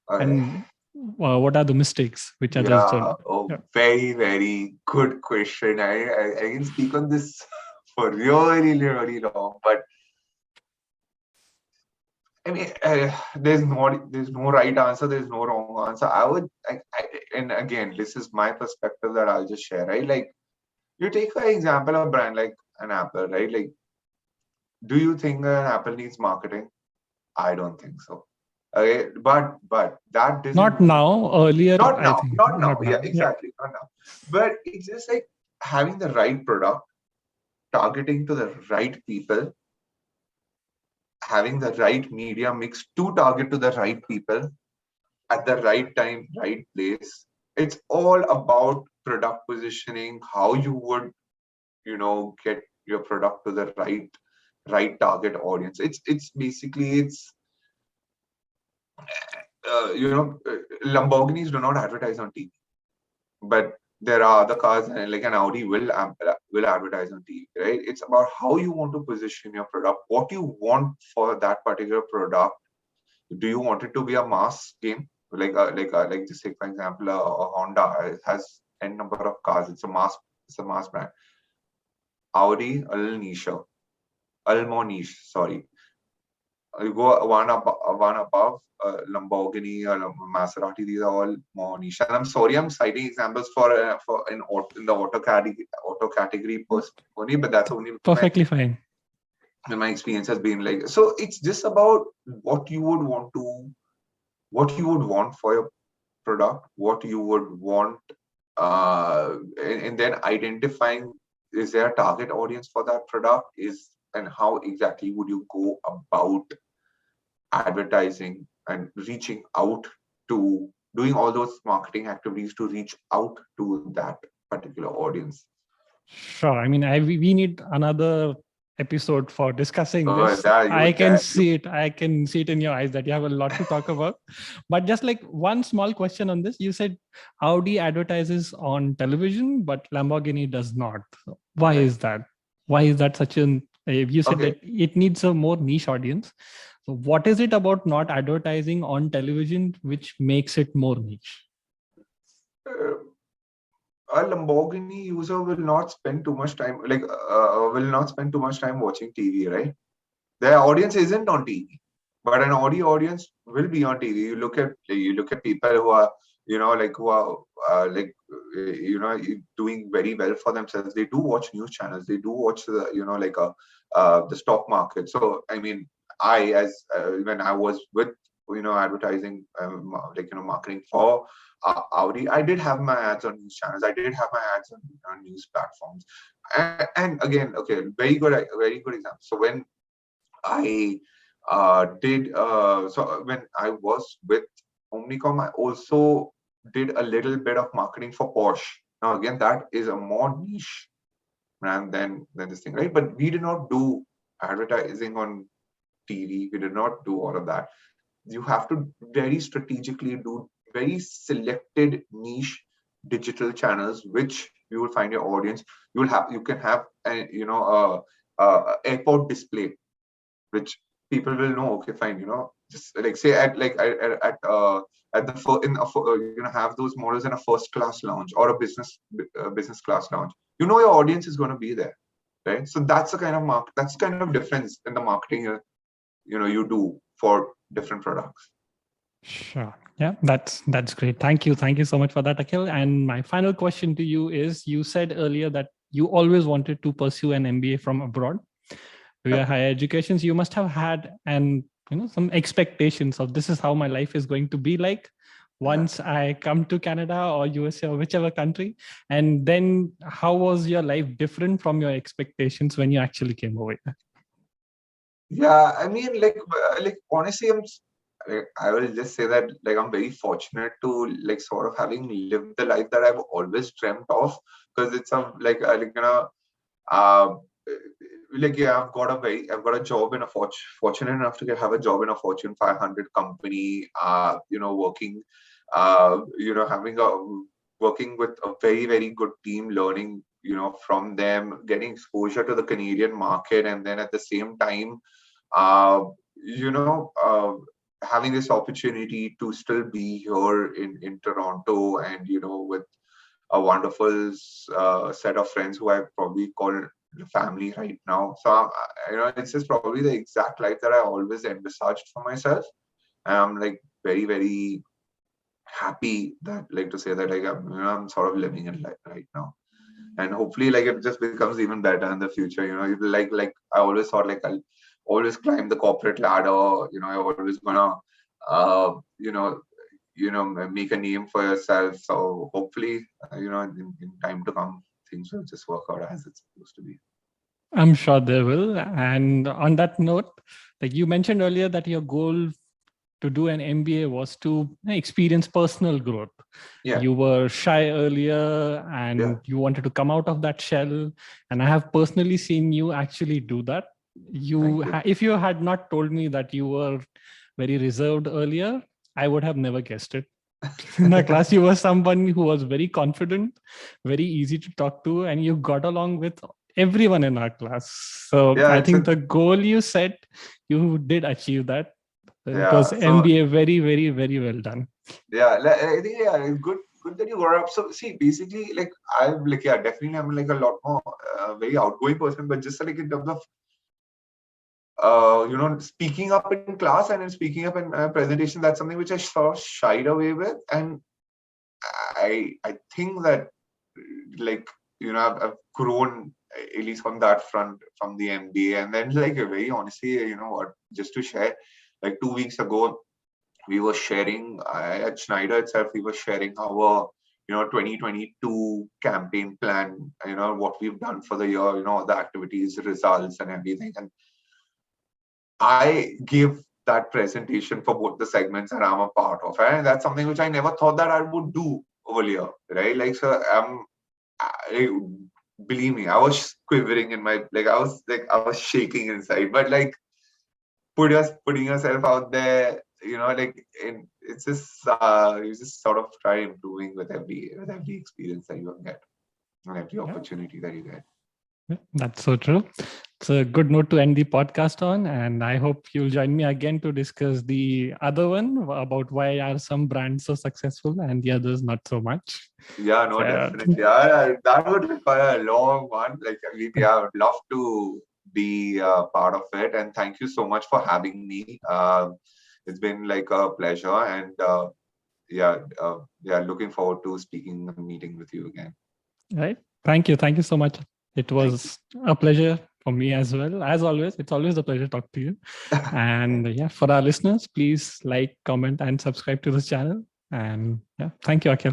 [SPEAKER 2] I,
[SPEAKER 1] and what are the mistakes which others
[SPEAKER 2] yeah,
[SPEAKER 1] don't?
[SPEAKER 2] oh,
[SPEAKER 1] Yeah.
[SPEAKER 2] very good question. I can speak on this for really long, but I mean, there's no right answer. There's no wrong answer. And again, this is my perspective that I'll just share, right? Like, you take, for example, a brand like an Apple, right? Like, do you think an Apple needs marketing? I don't think so. Okay, but that doesn't
[SPEAKER 1] Not
[SPEAKER 2] mean,
[SPEAKER 1] now, earlier,
[SPEAKER 2] not
[SPEAKER 1] I
[SPEAKER 2] now,
[SPEAKER 1] think,
[SPEAKER 2] not now.
[SPEAKER 1] not
[SPEAKER 2] Yeah,
[SPEAKER 1] now. Yeah.
[SPEAKER 2] exactly, not now. But it's just like having the right product, targeting to the right people, having the right media mix to target to the right people at the right time, right place. It's all about product positioning, how you would, get your product to the right target audience. It's basically, Lamborghinis do not advertise on TV, but there are other cars, like an Audi will advertise on TV, right? It's about how you want to position your product, what you want for that particular product. Do you want it to be a mass game, like just say, for example, a Honda has n number of cars. It's a mass brand. Audi, a little niche, a little more niche. Sorry, you go one above, Lamborghini or Maserati. These are all more niche. And I'm sorry, I'm citing examples in the auto category only, but that's only
[SPEAKER 1] Perfectly fine.
[SPEAKER 2] my experience has been like. So it's just about what you would want for your product, what you would want, and then identifying, is there a target audience for that product, and how exactly would you go about advertising and reaching out to doing all those marketing activities to reach out to that particular audience.
[SPEAKER 1] Sure. I mean, we need another episode for discussing this.
[SPEAKER 2] That you
[SPEAKER 1] I
[SPEAKER 2] would
[SPEAKER 1] can
[SPEAKER 2] that you
[SPEAKER 1] see it. I can see it in your eyes that you have a lot to talk about. But just like one small question on this, you said Audi advertises on television, but Lamborghini does not. So why
[SPEAKER 2] right.
[SPEAKER 1] is that? Why is that such an? You said
[SPEAKER 2] Okay.
[SPEAKER 1] that it needs a more niche audience. So what is it about not advertising on television which makes it more niche?
[SPEAKER 2] Uh, a Lamborghini user will not spend too much time, will not spend too much time watching TV, right? Their audience isn't on TV, but an Audi audience will be on TV. You look at people who are, like who are doing very well for themselves. They do watch news channels. They do watch the, like the stock market. So I mean, I as when I was with, advertising, marketing for Audi, I did have my ads on news channels. I did have my ads on news platforms. And again, okay, very good example. So when I did so when I was with Omnicom, I also did a little bit of marketing for Porsche. Now again, that is a more niche brand than this thing, right? But we did not do advertising on TV. We did not do all of that. You have to very strategically do very selected niche digital channels, which you will find your audience. You can have a, airport display, which people will know. Okay, fine. Just like say at the have those models in a first class lounge or a business class lounge. Your audience is going to be there, right? So that's the kind of that's the kind of difference in the marketing you do for different products.
[SPEAKER 1] Sure. Yeah, that's great. Thank you so much for that, Akhil. And my final question to you is: you said earlier that you always wanted to pursue an MBA from abroad. To your
[SPEAKER 2] Yeah.
[SPEAKER 1] higher educations, you must have had some expectations of this is how my life is going to be like
[SPEAKER 2] Yeah.
[SPEAKER 1] once I come to Canada or USA or whichever country. And then how was your life different from your expectations when you actually came over here?
[SPEAKER 2] Yeah, I mean, like honestly, I will just say that like I'm very fortunate to like sort of having lived the life that I've always dreamt of, because it's a uh, yeah, I've got a job in a fortunate enough to have a job in a Fortune 500 company, having working with a very, very good team, learning, from them, getting exposure to the Canadian market, and then at the same time, uh, you know, having this opportunity to still be here in Toronto, and, with a wonderful set of friends who I probably call family right now. So it's just probably the exact life that I always envisaged for myself. And I'm like very, very happy that, like, to say that, like, I'm sort of living in life right now. And hopefully, like, it just becomes even better in the future. Like I always thought, like, I'll always climb the corporate ladder. I'm always gonna uh you know make a name for yourself. So hopefully, in time to come, things will just work out as it's supposed to be.
[SPEAKER 1] I'm sure they will. And on that note, like you mentioned earlier, that your goal to do an MBA was to experience personal growth.
[SPEAKER 2] Yeah.
[SPEAKER 1] You were shy earlier
[SPEAKER 2] Yeah.
[SPEAKER 1] and you wanted to come out of that shell. And I have personally seen you actually do that.
[SPEAKER 2] Thank you.
[SPEAKER 1] If you had not told me that you were very reserved earlier, I would have never guessed it. In the class, you were someone who was very confident, very easy to talk to, and you got along with everyone in our class. So
[SPEAKER 2] Yeah.
[SPEAKER 1] I
[SPEAKER 2] It's a
[SPEAKER 1] think the goal you set, you did achieve that. It was
[SPEAKER 2] Yeah. So
[SPEAKER 1] MBA, very, very, very well done.
[SPEAKER 2] yeah, I think, yeah, it's good that you got up. So see, basically, like, I'm like, yeah, definitely I'm like a lot more very outgoing person, but just like in terms of speaking up in class and then speaking up in presentation, that's something which I sort of shied away with. And I think that, like, I've grown, at least on that front, from the MBA. And then, like, very honestly, what, just to share, like 2 weeks ago, we were sharing at Schneider itself, we were sharing our 2022 campaign plan, what we've done for the year, the activities, results, and everything. And I give that presentation for both the segments that I'm a part of, and that's something which I never thought that I would do earlier, right? Like, so I, believe me, I was quivering in my, like, I was shaking inside, but like, putting yourself out there, like, it's just you just sort of try improving with every experience that you get, and every
[SPEAKER 1] Yeah,
[SPEAKER 2] opportunity that you get.
[SPEAKER 1] that's so true. It's a good note to end the podcast on. And I hope you'll join me again to discuss the other one about why are some brands so successful and the others not so much.
[SPEAKER 2] Yeah, no,
[SPEAKER 1] So,
[SPEAKER 2] definitely. Yeah, that would require a long one. Like, I mean, yeah, I would love to be part of it. And thank you so much for having me. It's been like a pleasure, and looking forward to speaking and meeting with you again.
[SPEAKER 1] Right. Thank you so much. It
[SPEAKER 2] Thank you.
[SPEAKER 1] was a pleasure for me as well. As always, it's always a pleasure to talk to you. And yeah, for our listeners, please like, comment, and subscribe to this channel. And yeah, thank you, Akhil.